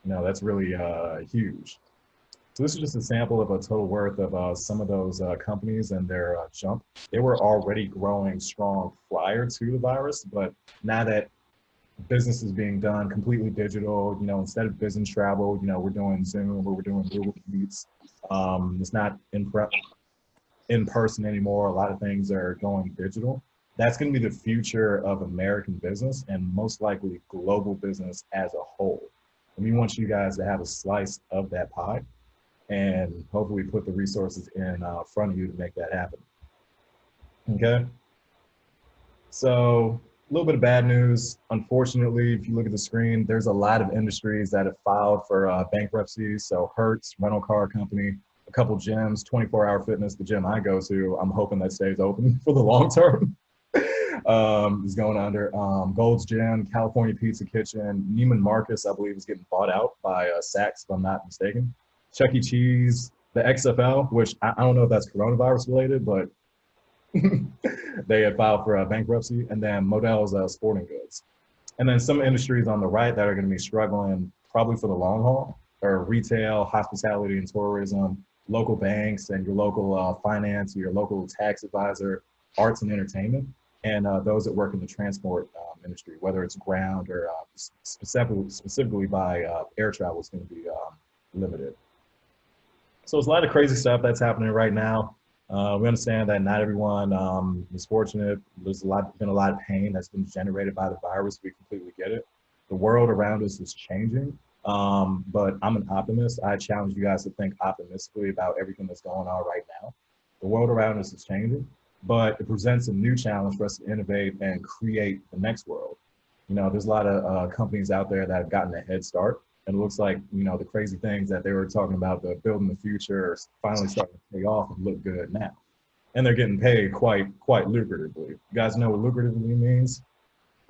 You know, that's really huge. So this is just a sample of a total worth of some of those companies and their jump. They were already growing strong prior to the virus, but now that business is being done completely digital, you know, instead of business travel, you know, we're doing Zoom or we're doing Google Meets. It's not in person anymore. A lot of things are going digital. That's going to be the future of American business and most likely global business as a whole. And we want you guys to have a slice of that pie and hopefully put the resources in front of you to make that happen. Okay. So a little bit of bad news. Unfortunately, if you look at the screen, there's a lot of industries that have filed for bankruptcy. So Hertz, rental car company, a couple gyms, 24-hour fitness, the gym I go to, I'm hoping that stays open for the long term. Is going under. Gold's Gym, California Pizza Kitchen, Neiman Marcus, I believe, is getting bought out by Saks, if I'm not mistaken. Chuck E. Cheese, the XFL, which I don't know if that's coronavirus related, but they had filed for bankruptcy, and then Modell's Sporting Goods. And then some industries on the right that are going to be struggling probably for the long haul are retail, hospitality and tourism, local banks and your local finance, your local tax advisor, arts and entertainment, and those that work in the transport industry, whether it's ground or specifically by air travel is going to be limited. So there's a lot of crazy stuff that's happening right now. We understand that not everyone is fortunate. There's been a lot of pain that's been generated by the virus. We completely get it. The world around us is changing, but I'm an optimist. I challenge you guys to think optimistically about everything that's going on right now. The world around us is changing, but it presents a new challenge for us to innovate and create the next world. You know, there's a lot of companies out there that have gotten a head start. And it looks like, you know, the crazy things that they were talking about, the building the future, are finally starting to pay off and look good now. And they're getting paid quite lucratively. You guys know what lucratively means?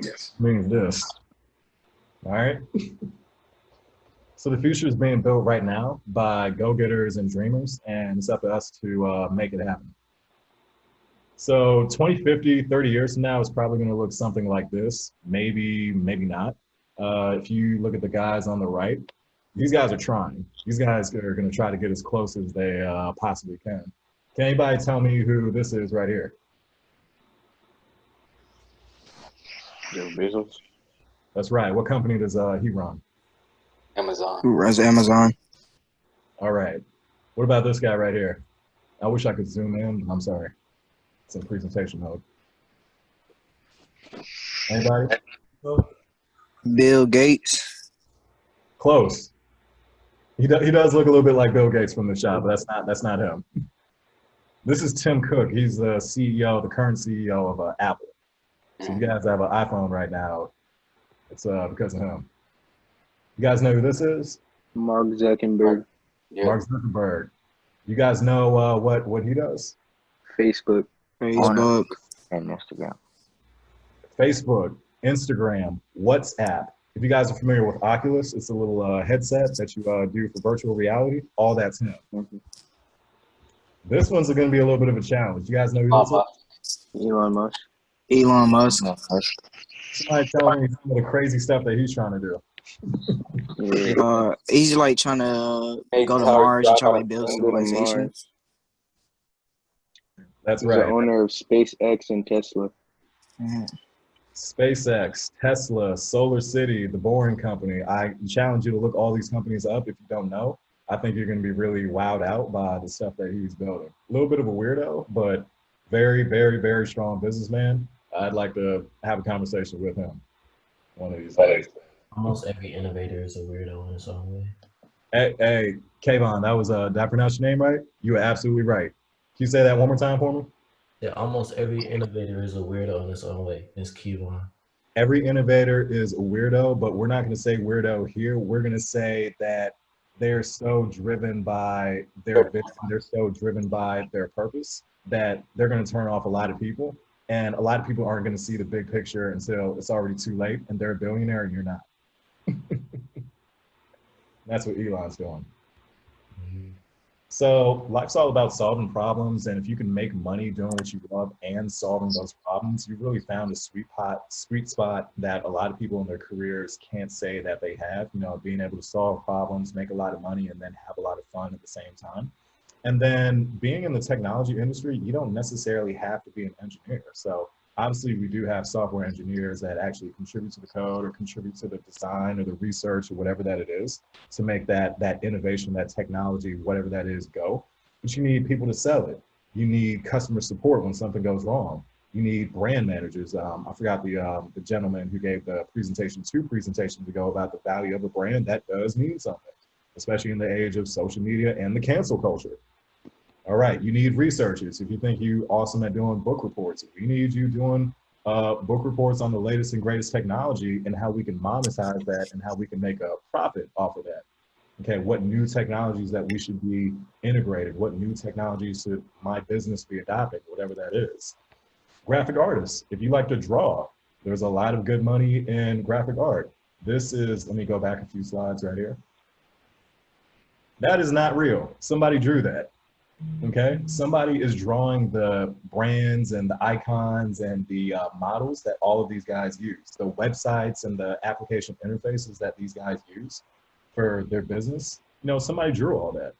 Yes. It means this. All right. So the future is being built right now by go-getters and dreamers, and it's up to us to make it happen. So 2050, 30 years from now, is probably going to look something like this. Maybe not. If you look at the guys on the right, these guys are trying. These guys are going to try to get as close as they possibly can. Can anybody tell me who this is right here? Jeff Bezos. That's right. What company does he run? Amazon. Who runs Amazon? All right. What about this guy right here? I wish I could zoom in. I'm sorry. It's in presentation mode. Anybody? Bill Gates. Close. He does look a little bit like Bill Gates from the shot, but that's not him. This is Tim Cook. He's the CEO, the current CEO of Apple. So you guys have an iPhone right now. It's because of him. You guys know who this is? Mark Zuckerberg. Mark Zuckerberg. You guys know what he does? Facebook. Facebook. And Instagram. Facebook, Instagram, WhatsApp. If you guys are familiar with Oculus, it's a little headset that you do for virtual reality. All that's him. This one's going to be a little bit of a challenge. You guys know who this is? Elon Musk. Elon Musk. Somebody tell me some of the crazy stuff that he's trying to do. He's like trying to go to Mars and try to like build civilization. That's He's right. the owner of SpaceX and Tesla. SpaceX, Tesla, Solar City, the Boring Company. I challenge you to look all these companies up if you don't know. I think you're going to be really wowed out by the stuff that he's building. A little bit of a weirdo, but very, very, very strong businessman. I'd like to have a conversation with him one of these days. Almost every innovator is a weirdo in its own way. Hey, Kayvon, that was, did I pronounce your name right? You were absolutely right. Can you say that one more time for me? Yeah, almost every innovator is a weirdo in its own way. It's Kevon. Every innovator is a weirdo, but we're not going to say weirdo here. We're going to say that they're so driven by their vision, they're so driven by their purpose that they're going to turn off a lot of people. And a lot of people aren't going to see the big picture until it's already too late and they're a billionaire and you're not. That's what Elon's doing. So life's all about solving problems, and if you can make money doing what you love and solving those problems, you really found a sweet spot that a lot of people in their careers can't say that they have. You know, being able to solve problems, make a lot of money, and then have a lot of fun at the same time. And then being in the technology industry, you don't necessarily have to be an engineer. So obviously we do have software engineers that actually contribute to the code or contribute to the design or the research or whatever that it is to make that innovation, that technology, whatever that is, go. But you need people to sell it. You need customer support when something goes wrong. You need brand managers. I forgot the gentleman who gave the presentation ago about the value of a brand. That does mean something, especially in the age of social media and the cancel culture. All right, you need researchers. If you think you're awesome at doing book reports, we need you doing book reports on the latest and greatest technology and how we can monetize that and how we can make a profit off of that. Okay, what new technologies that we should be integrated? What new technologies should my business be adopting? Whatever that is. Graphic artists, if you like to draw, there's a lot of good money in graphic art. This is, let me go back a few slides right here. That is not real. Somebody drew that. Okay, somebody is drawing the brands and the icons and the models that all of these guys use, the websites and the application interfaces that these guys use for their business. You know, somebody drew all that.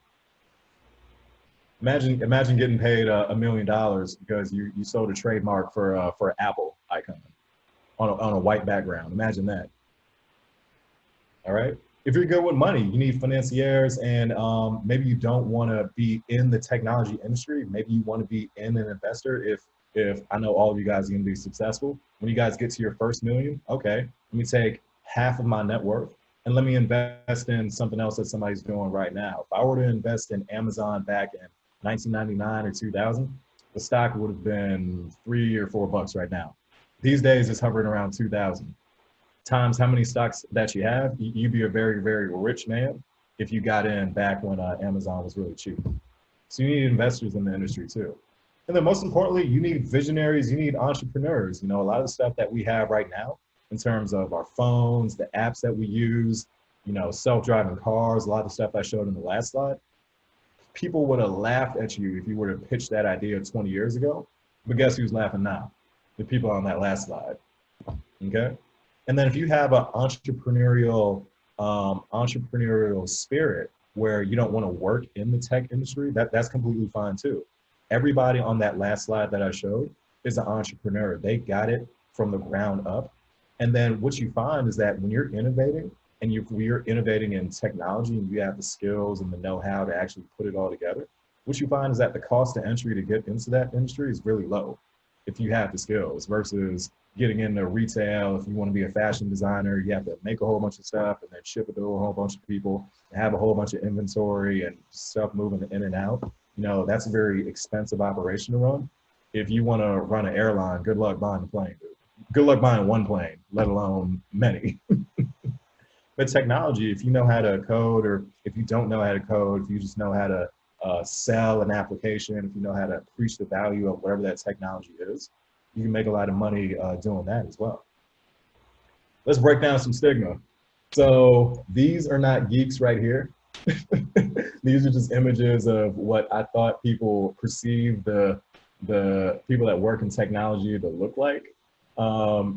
Imagine getting paid $1 million because you sold a trademark for an Apple icon on a white background. Imagine that. All right. If you're good with money, you need financiers, and maybe you don't want to be in the technology industry. Maybe you want to be in an investor. If I know all of you guys are going to be successful, when you guys get to your first million, okay, let me take half of my net worth and let me invest in something else that somebody's doing right now. If I were to invest in Amazon back in 1999 or 2000, the stock would have been $3 or $4 right now. These days it's hovering around 2000. Times how many stocks that you have, you'd be a very, very rich man if you got in back when Amazon was really cheap. So you need investors in the industry too. And then most importantly, you need visionaries, you need entrepreneurs. You know, a lot of the stuff that we have right now in terms of our phones, the apps that we use, you know, self-driving cars, a lot of the stuff I showed in the last slide, people would have laughed at you if you were to pitch that idea 20 years ago. But guess who's laughing now? The people on that last slide, okay? And then if you have an entrepreneurial spirit where you don't want to work in the tech industry, that's completely fine too. Everybody on that last slide that I showed is an entrepreneur. They got it from the ground up. And then what you find is that when you're innovating and you're innovating in technology and you have the skills and the know-how to actually put it all together, what you find is that the cost of entry to get into that industry is really low if you have the skills versus getting into retail. If you want to be a fashion designer, you have to make a whole bunch of stuff and then ship it to a whole bunch of people and have a whole bunch of inventory and stuff moving in and out. You know, that's a very expensive operation to run. If you want to run an airline, good luck buying a plane, dude. Good luck buying one plane, let alone many. But technology, if you know how to code, or if you don't know how to code, if you just know how to sell an application, if you know how to preach the value of whatever that technology is, you can make a lot of money doing that as well. Let's break down some stigma. So these are not geeks right here. These are just images of what I thought people perceive the people that work in technology to look like.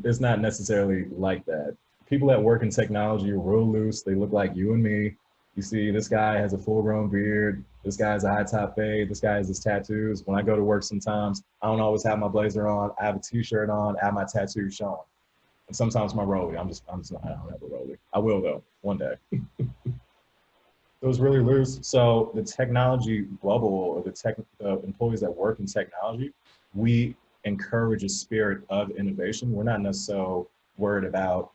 It's not necessarily like that. People that work in technology are real loose. They look like you and me. You see, this guy has a full-grown beard. This guy has a high-top fade. This guy has his tattoos. When I go to work sometimes, I don't always have my blazer on. I have a t-shirt on. I have my tattoos showing. And sometimes my rollie. I don't have a rollie. I will though, one day. It was really loose. So the technology bubble, or the employees that work in technology, we encourage a spirit of innovation. We're not necessarily worried about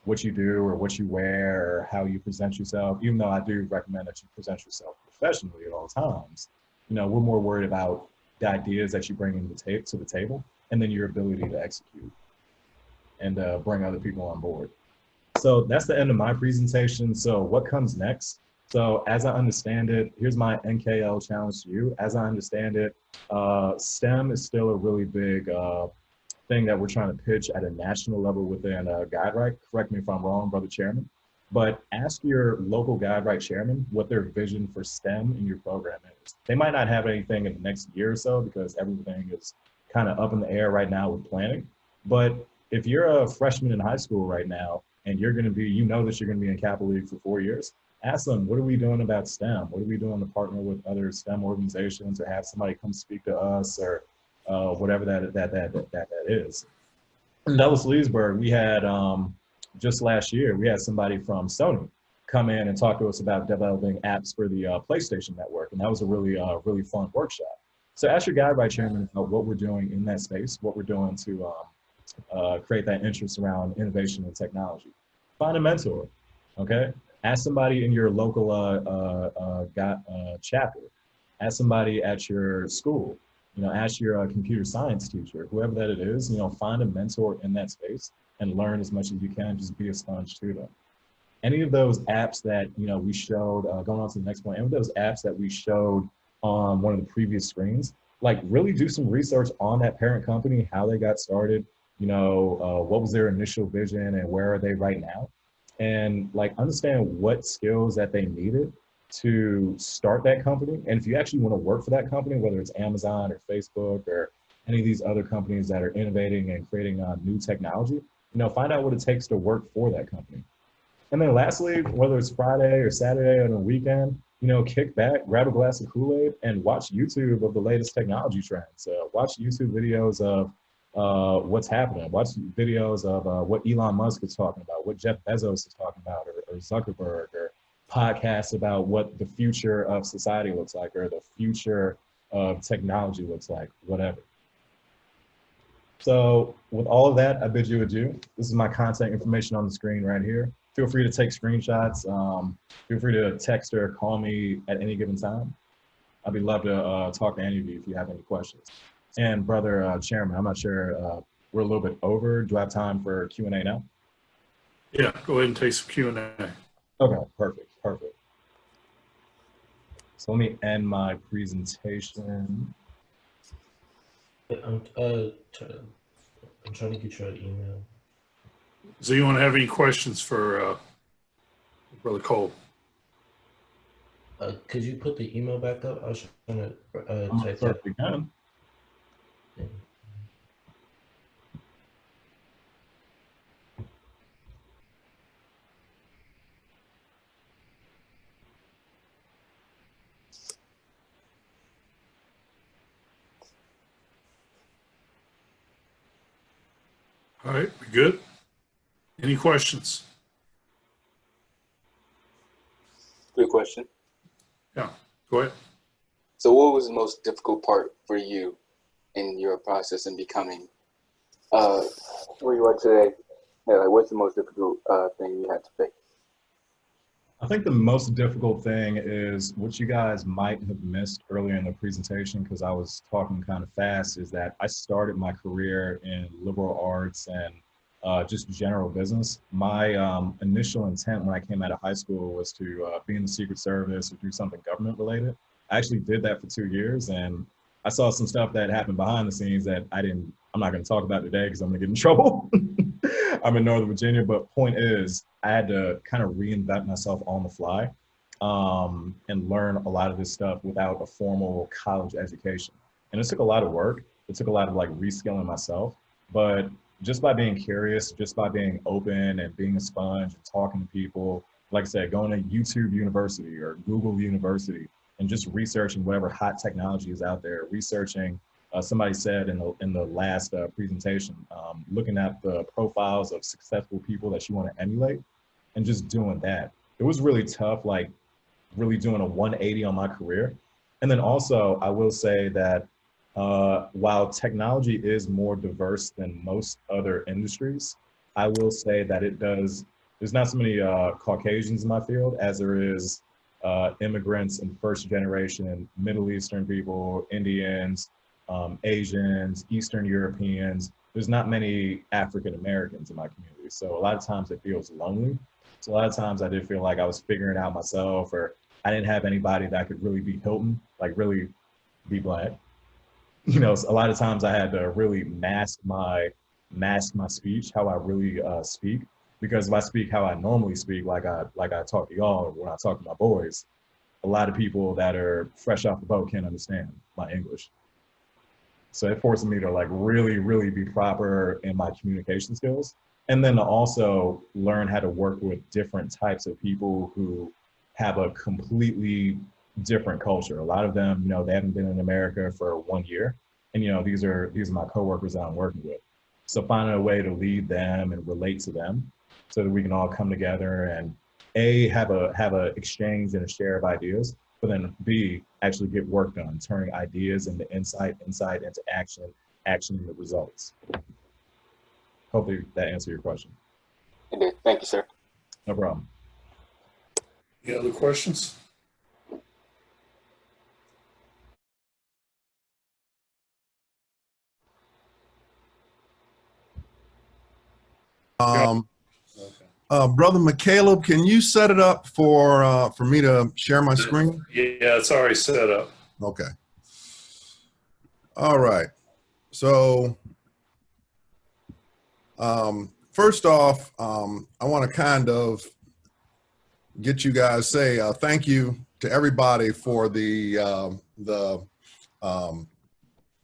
what you do or what you wear or how you present yourself, even though I do recommend that you present yourself professionally at all times. You know, we're more worried about the ideas that you bring to the table, and then your ability to execute and bring other people on board. So that's the end of my presentation. So what comes next? So as I understand it, here's my NKL challenge to you. As I understand it, STEM is still a really big thing that we're trying to pitch at a national level within GuideRight. Correct me if I'm wrong, Brother Chairman. But ask your local GuideRight chairman what their vision for STEM in your program is. They might not have anything in the next year or so because everything is kind of up in the air right now with planning. But if you're a freshman in high school right now and you're going to be, you know that you're going to be in Capital League for 4 years, ask them, what are we doing about STEM? What are we doing to partner with other STEM organizations, or have somebody come speak to us, or whatever that is. In Dulles Leesburg, we had just last year, we had somebody from Sony come in and talk to us about developing apps for the PlayStation Network, and that was a really fun workshop. So ask your GuideRight chairman about what we're doing in that space, what we're doing to create that interest around innovation and technology. Find a mentor, okay? Ask somebody in your local chapter. Ask somebody at your school. You know, ask your computer science teacher, whoever that it is, you know, find a mentor in that space and learn as much as you can. Just be a sponge to them. Any of those apps that, you know, we showed, going on to the next point, any of those apps that we showed on one of the previous screens, like really do some research on that parent company, how they got started, you know, what was their initial vision and where are they right now? And like understand what skills that they needed to start that company. And if you actually want to work for that company, whether it's Amazon or Facebook or any of these other companies that are innovating and creating new technology, you know, find out what it takes to work for that company. And then lastly, whether it's Friday or Saturday or on a weekend, you know, kick back, grab a glass of Kool-Aid and watch YouTube of the latest technology trends. Watch YouTube videos of what's happening. Watch videos of what Elon Musk is talking about, what Jeff Bezos is talking about, or Zuckerberg, or podcasts about what the future of society looks like, or the future of technology looks like, whatever. So with all of that, I bid you adieu. This is my contact information on the screen right here. Feel free to take screenshots. Feel free to text or call me at any given time. I'd be love to talk to any of you if you have any questions. And Brother Chairman, I'm not sure, we're a little bit over. Do I have time for Q&A now? Yeah, go ahead and take some Q&A. Okay, perfect. So let me end my presentation. I'm trying to get your email. Does anyone have any questions for Brother Cole? Could you put the email back up? I was trying to check that. Again. Yeah. All right, we good? Any questions? question? Yeah, go ahead. So what was the most difficult part for you in your process in becoming where you are today? Yeah, like what's the most difficult thing you had to face? I think the most difficult thing is what you guys might have missed earlier in the presentation, because I was talking kind of fast, is that I started my career in liberal arts and just general business. My initial intent when I came out of high school was to be in the Secret Service or do something government related. I actually did that for 2 years, and I saw some stuff that happened behind the scenes that I'm not going to talk about today because I'm going to get in trouble. I'm in Northern Virginia, but point is, I had to kind of reinvent myself on the fly and learn a lot of this stuff without a formal college education. And it took a lot of work. It took a lot of like reskilling myself, but just by being curious, just by being open and being a sponge and talking to people, like I said, going to YouTube University or Google University and just researching whatever hot technology is out there, researching somebody said in the last presentation, looking at the profiles of successful people that you want to emulate and just doing that. It was really tough, like really doing a 180 on my career. And then also, I will say that while technology is more diverse than most other industries, I will say that there's not so many Caucasians in my field as there is immigrants and first generation Middle Eastern people, Indians, Asians, Eastern Europeans. There's not many African Americans in my community. So a lot of times it feels lonely. So a lot of times I did feel like I was figuring out myself, or I didn't have anybody that could really be Hilton, like really be Black. You know, a lot of times I had to really mask my speech, how I really speak. Because if I speak how I normally speak, like I talk to y'all, or when I talk to my boys, a lot of people that are fresh off the boat can't understand my English. So it forced me to like really, really be proper in my communication skills. And then to also learn how to work with different types of people who have a completely different culture. A lot of them, you know, they haven't been in America for 1 year. And, you know, these are my coworkers that I'm working with. So finding a way to lead them and relate to them so that we can all come together and have a exchange and a share of ideas, but then B, actually get work done, turning ideas into insight into action into results. Hopefully that answered your question. It did. Thank you, sir. No problem. Any other questions? Brother McCaleb, can you set it up for me to share my screen? Yeah, it's already set up. Okay. All right. So first off, I want to kind of get you guys say thank you to everybody for the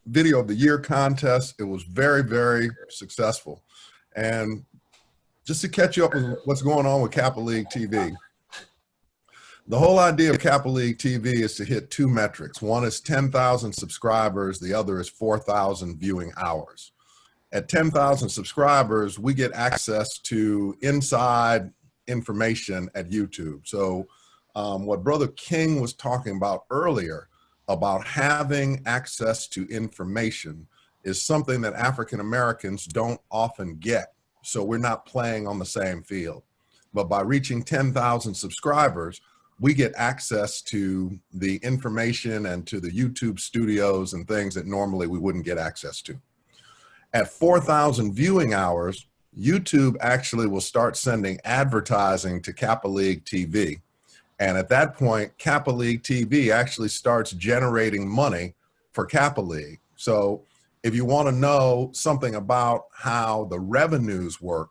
video of the year contest. It was very, very successful. And just to catch you up with what's going on with Kappa League TV. The whole idea of Kappa League TV is to hit two metrics. One is 10,000 subscribers. The other is 4,000 viewing hours. At 10,000 subscribers, we get access to inside information at YouTube. So what Brother King was talking about earlier about having access to information is something that African Americans don't often get. So we're not playing on the same field. But by reaching 10,000 subscribers, we get access to the information and to the YouTube studios and things that normally we wouldn't get access to. At 4,000 viewing hours, YouTube actually will start sending advertising to Kappa League TV. And at that point, Kappa League TV actually starts generating money for Kappa League. So if you want to know something about how the revenues work,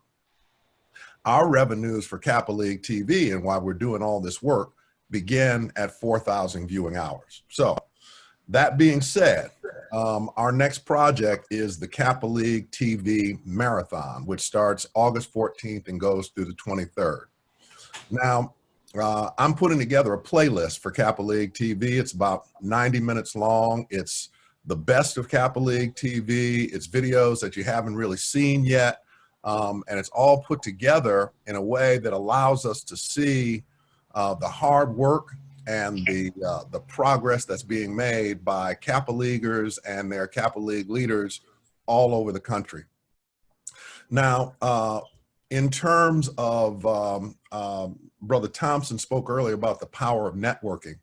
our revenues for Kappa League TV and why we're doing all this work begin at 4,000 viewing hours. So that being said, our next project is the Kappa League TV Marathon, which starts August 14th and goes through the 23rd. Now, I'm putting together a playlist for Kappa League TV. It's about 90 minutes long. It's the best of Kappa League TV. It's videos that you haven't really seen yet. And it's all put together in a way that allows us to see the hard work and the progress that's being made by Kappa Leaguers and their Kappa League leaders all over the country. Now, in terms of, Brother Thompson spoke earlier about the power of networking.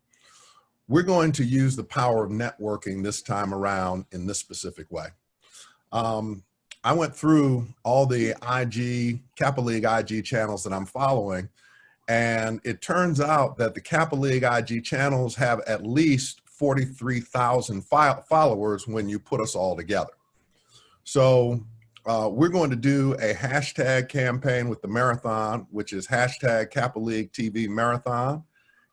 We're going to use the power of networking this time around in this specific way. I went through all the Kappa League IG channels that I'm following, and it turns out that the Kappa League IG channels have at least 43,000 followers when you put us all together. So we're going to do a hashtag campaign with the marathon, which is hashtag Kappa League TV Marathon.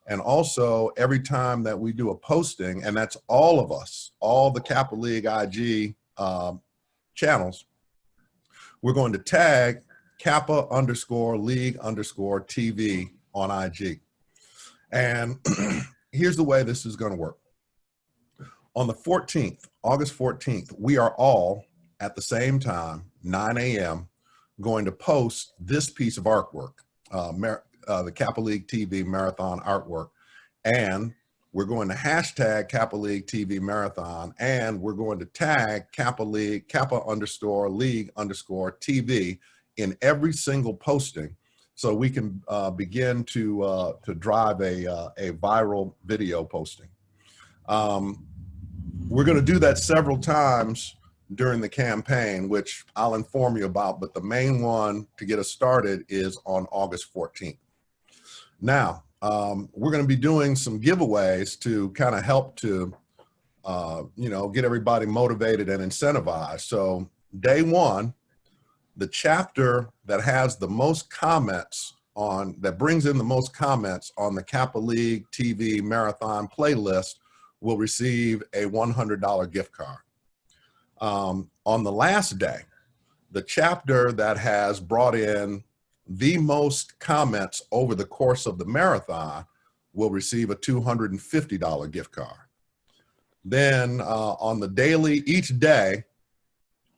And also every time that we do a posting, and that's all of us, all the Kappa League IG channels, we're going to tag Kappa_League_TV on IG. And here's the way this is going to work. On the 14th, August 14th, we are all at the same time, 9 a.m., going to post this piece of artwork, the Kappa League TV Marathon artwork. And we're going to hashtag Kappa League TV Marathon, and we're going to tag Kappa_League_TV in every single posting, so we can begin to drive a viral video posting. We're going to do that several times during the campaign, which I'll inform you about, but the main one to get us started is on August 14th. Now, we're going to be doing some giveaways to kind of help to, get everybody motivated and incentivized. So day one, the chapter that has the most comments that brings in the most comments on the Kappa League TV Marathon playlist will receive a $100 gift card. On the last day, the chapter that has brought in the most comments over the course of the marathon will receive a $250 gift card. Then on the daily, each day,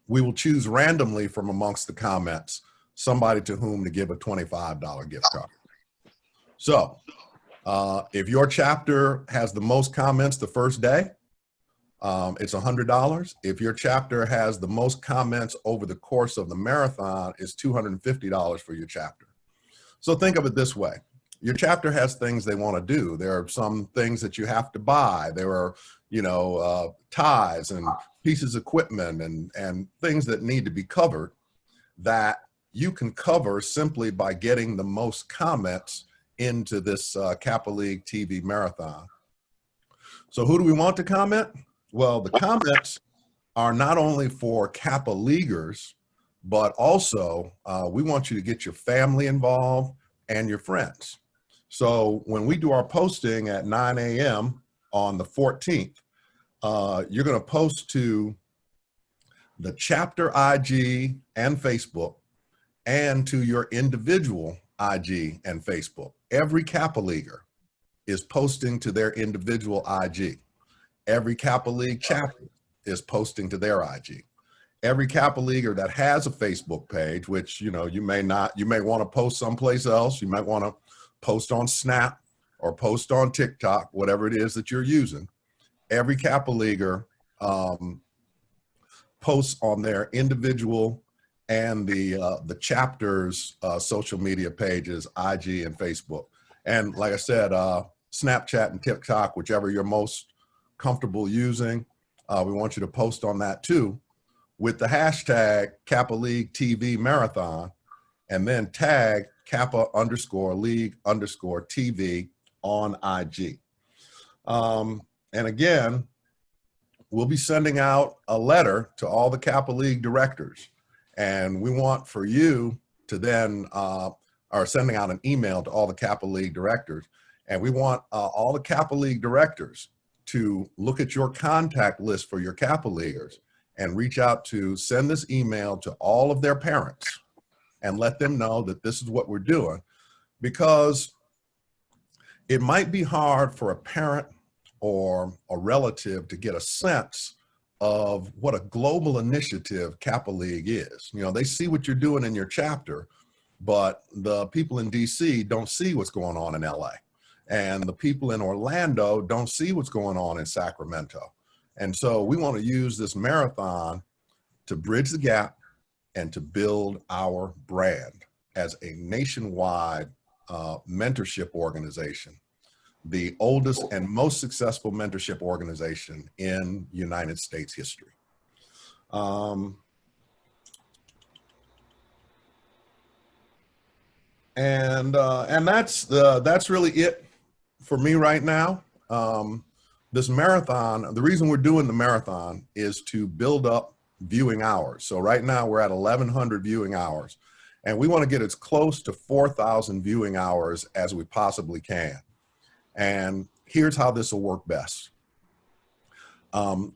we will choose randomly from amongst the comments somebody to whom to give a $25 gift card. So if your chapter has the most comments the first day, it's $100. If your chapter has the most comments over the course of the marathon, it's $250 for your chapter. So think of it this way. Your chapter has things they want to do. There are some things that you have to buy. There are, ties and pieces of equipment and things that need to be covered that you can cover simply by getting the most comments into this Kappa League TV Marathon. So who do we want to comment? Well, the comments are not only for Kappa Leaguers, but also we want you to get your family involved and your friends. So when we do our posting at 9 a.m. on the 14th, you're going to post to the chapter IG and Facebook and to your individual IG and Facebook. Every Kappa Leaguer is posting to their individual IG. Every Kappa League chapter is posting to their IG. Every Kappa Leaguer that has a Facebook page, which you may want to post someplace else. You might want to post on Snap or post on TikTok, whatever it is that you're using. Every Kappa Leaguer posts on their individual and the chapter's social media pages, IG and Facebook. And like I said, Snapchat and TikTok, whichever you're most comfortable using, we want you to post on that too, with the hashtag Kappa League TV Marathon, and then tag Kappa_League_TV on IG. And again, we'll be sending out a letter to all the Kappa League directors. And we want for you to then, or sending out an email to all the Kappa League directors. And we want all the Kappa League directors to look at your contact list for your Kappa Leaguers and reach out to send this email to all of their parents and let them know that this is what we're doing. Because it might be hard for a parent or a relative to get a sense of what a global initiative Kappa League is. They see what you're doing in your chapter, but the people in DC don't see what's going on in LA. and the people in Orlando don't see what's going on in Sacramento. And so we want to use this marathon to bridge the gap and to build our brand as a nationwide mentorship organization, the oldest and most successful mentorship organization in United States history. And that's really it for me right now. This marathon, the reason we're doing the marathon is to build up viewing hours. So right now we're at 1,100 viewing hours, and we want to get as close to 4,000 viewing hours as we possibly can. And here's how this will work best.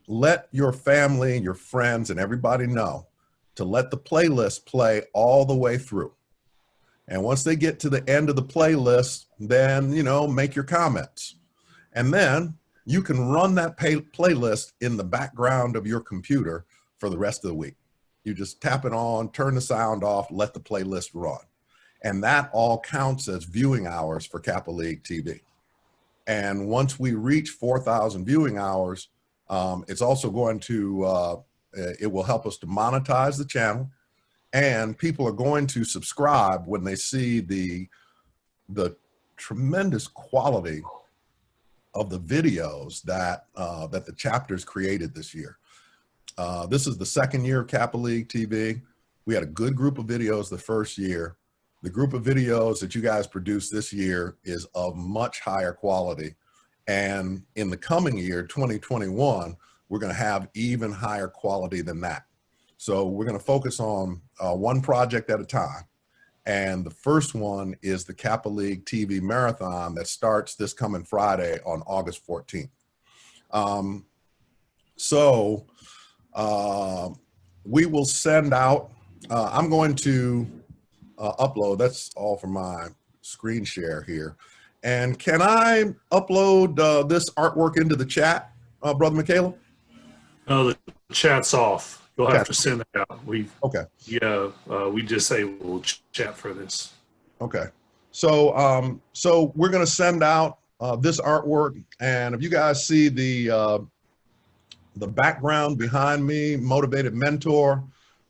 Let your family, your friends, and everybody know to let the playlist play all the way through. And once they get to the end of the playlist, then, you know, make your comments. And then you can run that playlist in the background of your computer for the rest of the week. You just tap it on, turn the sound off, let the playlist run. And that all counts as viewing hours for Kappa League TV. And once we reach 4,000 viewing hours, it's also going to, it will help us to monetize the channel. And people are going to subscribe when they see the tremendous quality of the videos that, that the chapters created this year. This is the second year of Kappa League TV. We had a good group of videos the first year. The group of videos that you guys produced this year is of much higher quality. And in the coming year, 2021, we're going to have even higher quality than that. So we're going to focus on one project at a time. And the first one is the Kappa League TV Marathon that starts this coming Friday on August 14th. We will send out, I'm going to upload, that's all for my screen share here. And can I upload this artwork into the chat, Brother Michaela? No, the chat's off. You'll have to send it out. Okay. Yeah, we disabled chat for this. Okay. So, so we're going to send out this artwork, and if you guys see the background behind me, Motivated Mentor,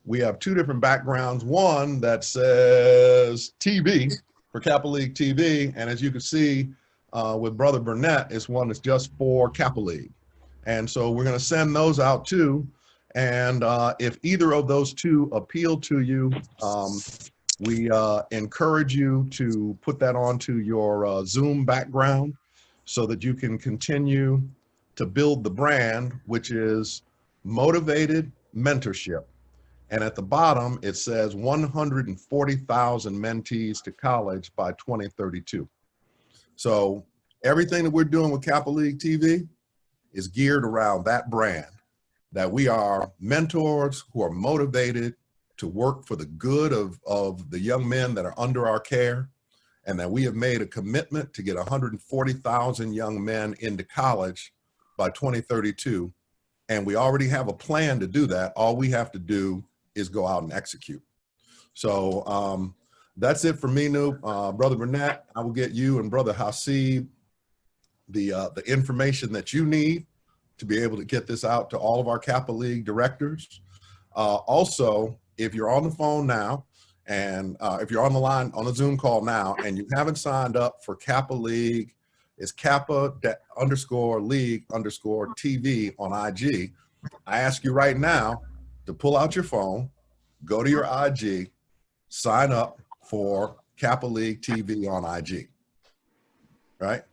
we have two different backgrounds. One that says TV for Kappa League TV, and as you can see with Brother Burnett, it's one that's just for Kappa League. And so we're going to send those out too. And if either of those two appeal to you, we encourage you to put that onto your Zoom background so that you can continue to build the brand, which is Motivated Mentorship. And at the bottom, it says 140,000 mentees to college by 2032. So everything that we're doing with Kappa League TV is geared around that brand, that we are mentors who are motivated to work for the good of the young men that are under our care, and that we have made a commitment to get 140,000 young men into college by 2032. And we already have a plan to do that. All we have to do is go out and execute. So that's it for me, Noob. Brother Burnett, I will get you and Brother Hasib the information that you need to be able to get this out to all of our Kappa League directors. Also, if you're on the phone now, and if you're on the line, on the Zoom call now, and you haven't signed up for Kappa League, it's Kappa_League_TV on IG. I ask you right now to pull out your phone, go to your IG, sign up for Kappa League TV on IG, right?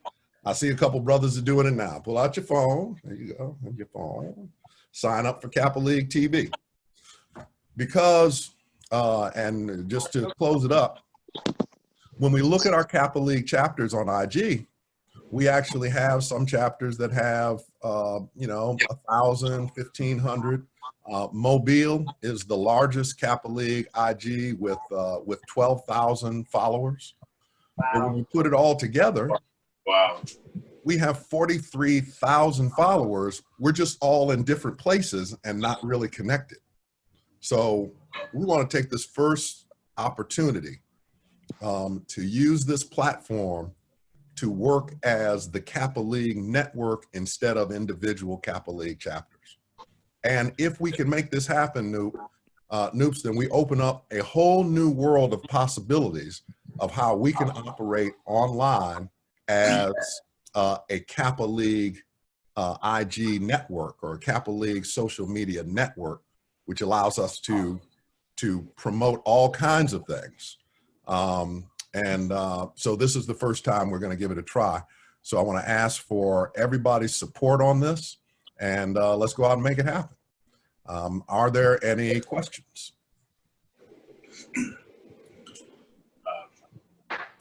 I see a couple brothers are doing it now. Pull out your phone, there you go, your phone, sign up for Kappa League TV. Because, and just to close it up, when we look at our Kappa League chapters on IG, we actually have some chapters that have, you know, 1,000, 1,500. Mobile is the largest Kappa League IG with 12,000 followers. Wow. And when you put it all together, wow, we have 43,000 followers. We're just all in different places and not really connected. So we want to take this first opportunity to use this platform to work as the Kappa League network instead of individual Kappa League chapters. And if we can make this happen, Noops, then we open up a whole new world of possibilities of how we can operate online as a Kappa League IG network or a Kappa League social media network, which allows us to promote all kinds of things. So this is the first time we're going to give it a try. So I want to ask for everybody's support on this, and let's go out and make it happen. Are there any questions?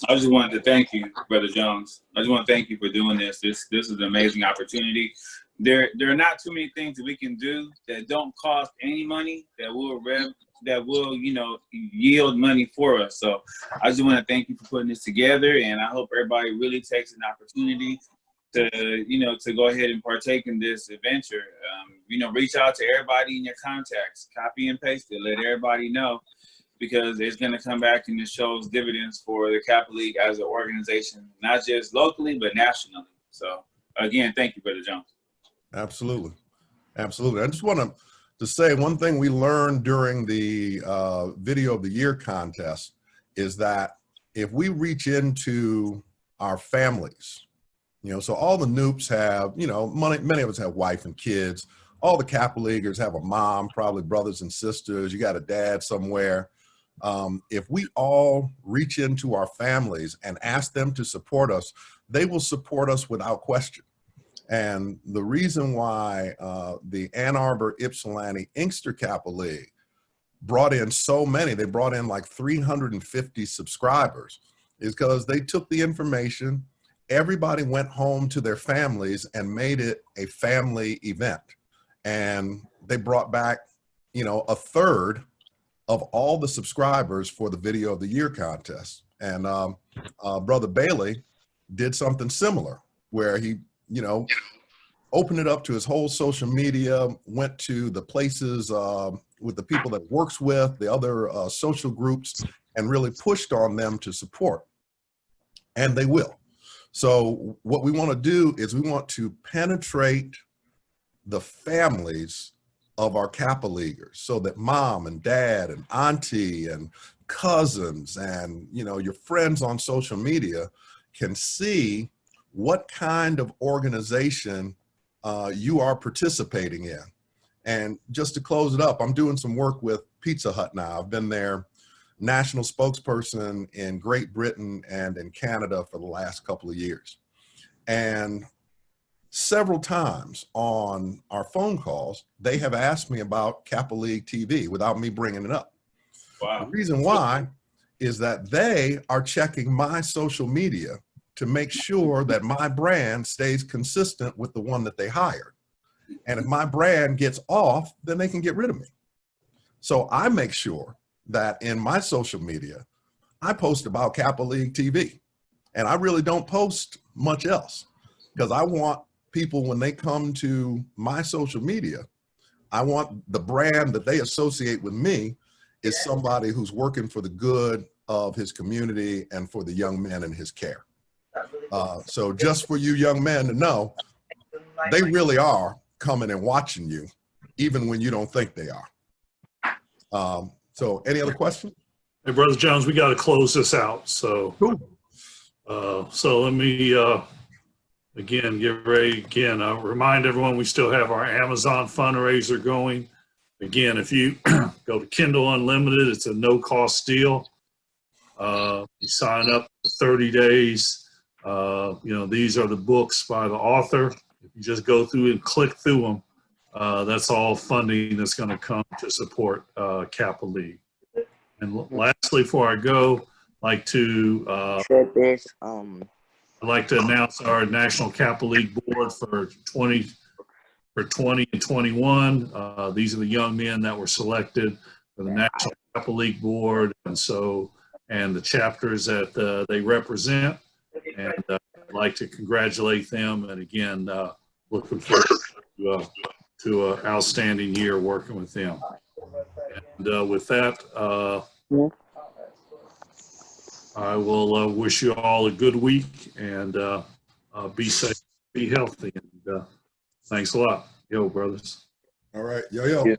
I just wanted to thank you, Brother Jones. I just want to thank you for doing this. This is an amazing opportunity. There are not too many things that we can do that don't cost any money, that will yield money for us. So I just want to thank you for putting this together, and I hope everybody really takes an opportunity to go ahead and partake in this adventure. Reach out to everybody in your contacts, copy and paste it, let everybody know, because it's going to come back and it shows dividends for the Kappa League as an organization, not just locally, but nationally. So again, thank you, Brother Jones. Absolutely. Absolutely. I just want to say one thing we learned during the Video of the Year contest is that if we reach into our families, so all the Noops have, many of us have wife and kids. All the Kappa Leaguers have a mom, probably brothers and sisters. You got a dad somewhere. If we all reach into our families and ask them to support us, they will support us without question. And the reason why the Ann Arbor Ypsilanti Inkster Kappa League brought in so many, they brought in like 350 subscribers, is because they took the information, everybody went home to their families and made it a family event. And they brought back, a third of all the subscribers for the Video of the Year contest. And Brother Bailey did something similar where he, opened it up to his whole social media, went to the places with the people that works with, the other social groups, and really pushed on them to support. And they will. So what we want to do is we want to penetrate the families of our Kappa Leaguers so that mom and dad and auntie and cousins and, your friends on social media can see what kind of organization you are participating in. And just to close it up, I'm doing some work with Pizza Hut now. I've been their national spokesperson in Great Britain and in Canada for the last couple of years. And several times on our phone calls, they have asked me about Kappa League TV without me bringing it up. Wow. The reason why is that they are checking my social media to make sure that my brand stays consistent with the one that they hired. And if my brand gets off, then they can get rid of me. So I make sure that in my social media, I post about Kappa League TV. And I really don't post much else because I want people, when they come to my social media, I want the brand that they associate with me is somebody who's working for the good of his community and for the young men in his care. So just for you young men to know, they really are coming and watching you, even when you don't think they are. So any other questions? Hey, Brother Jones, we got to close this out. So, so let me, again, get ready. Again, I'll remind everyone we still have our Amazon fundraiser going. Again, if you go to Kindle Unlimited, it's a no-cost deal. You sign up for 30 days. These are the books by the author. If you just go through and click through them, that's all funding that's going to come to support Kappa League. And lastly, before I go, I'd like to announce our National Kappa League board for 20 and 21. These are the young men that were selected for the National Kappa League board, and the chapters that they represent. And I'd like to congratulate them. And again, looking forward to an outstanding year working with them. And with that, I will wish you all a good week, and be safe, be healthy, and thanks a lot. Yo, brothers. All right. Yo.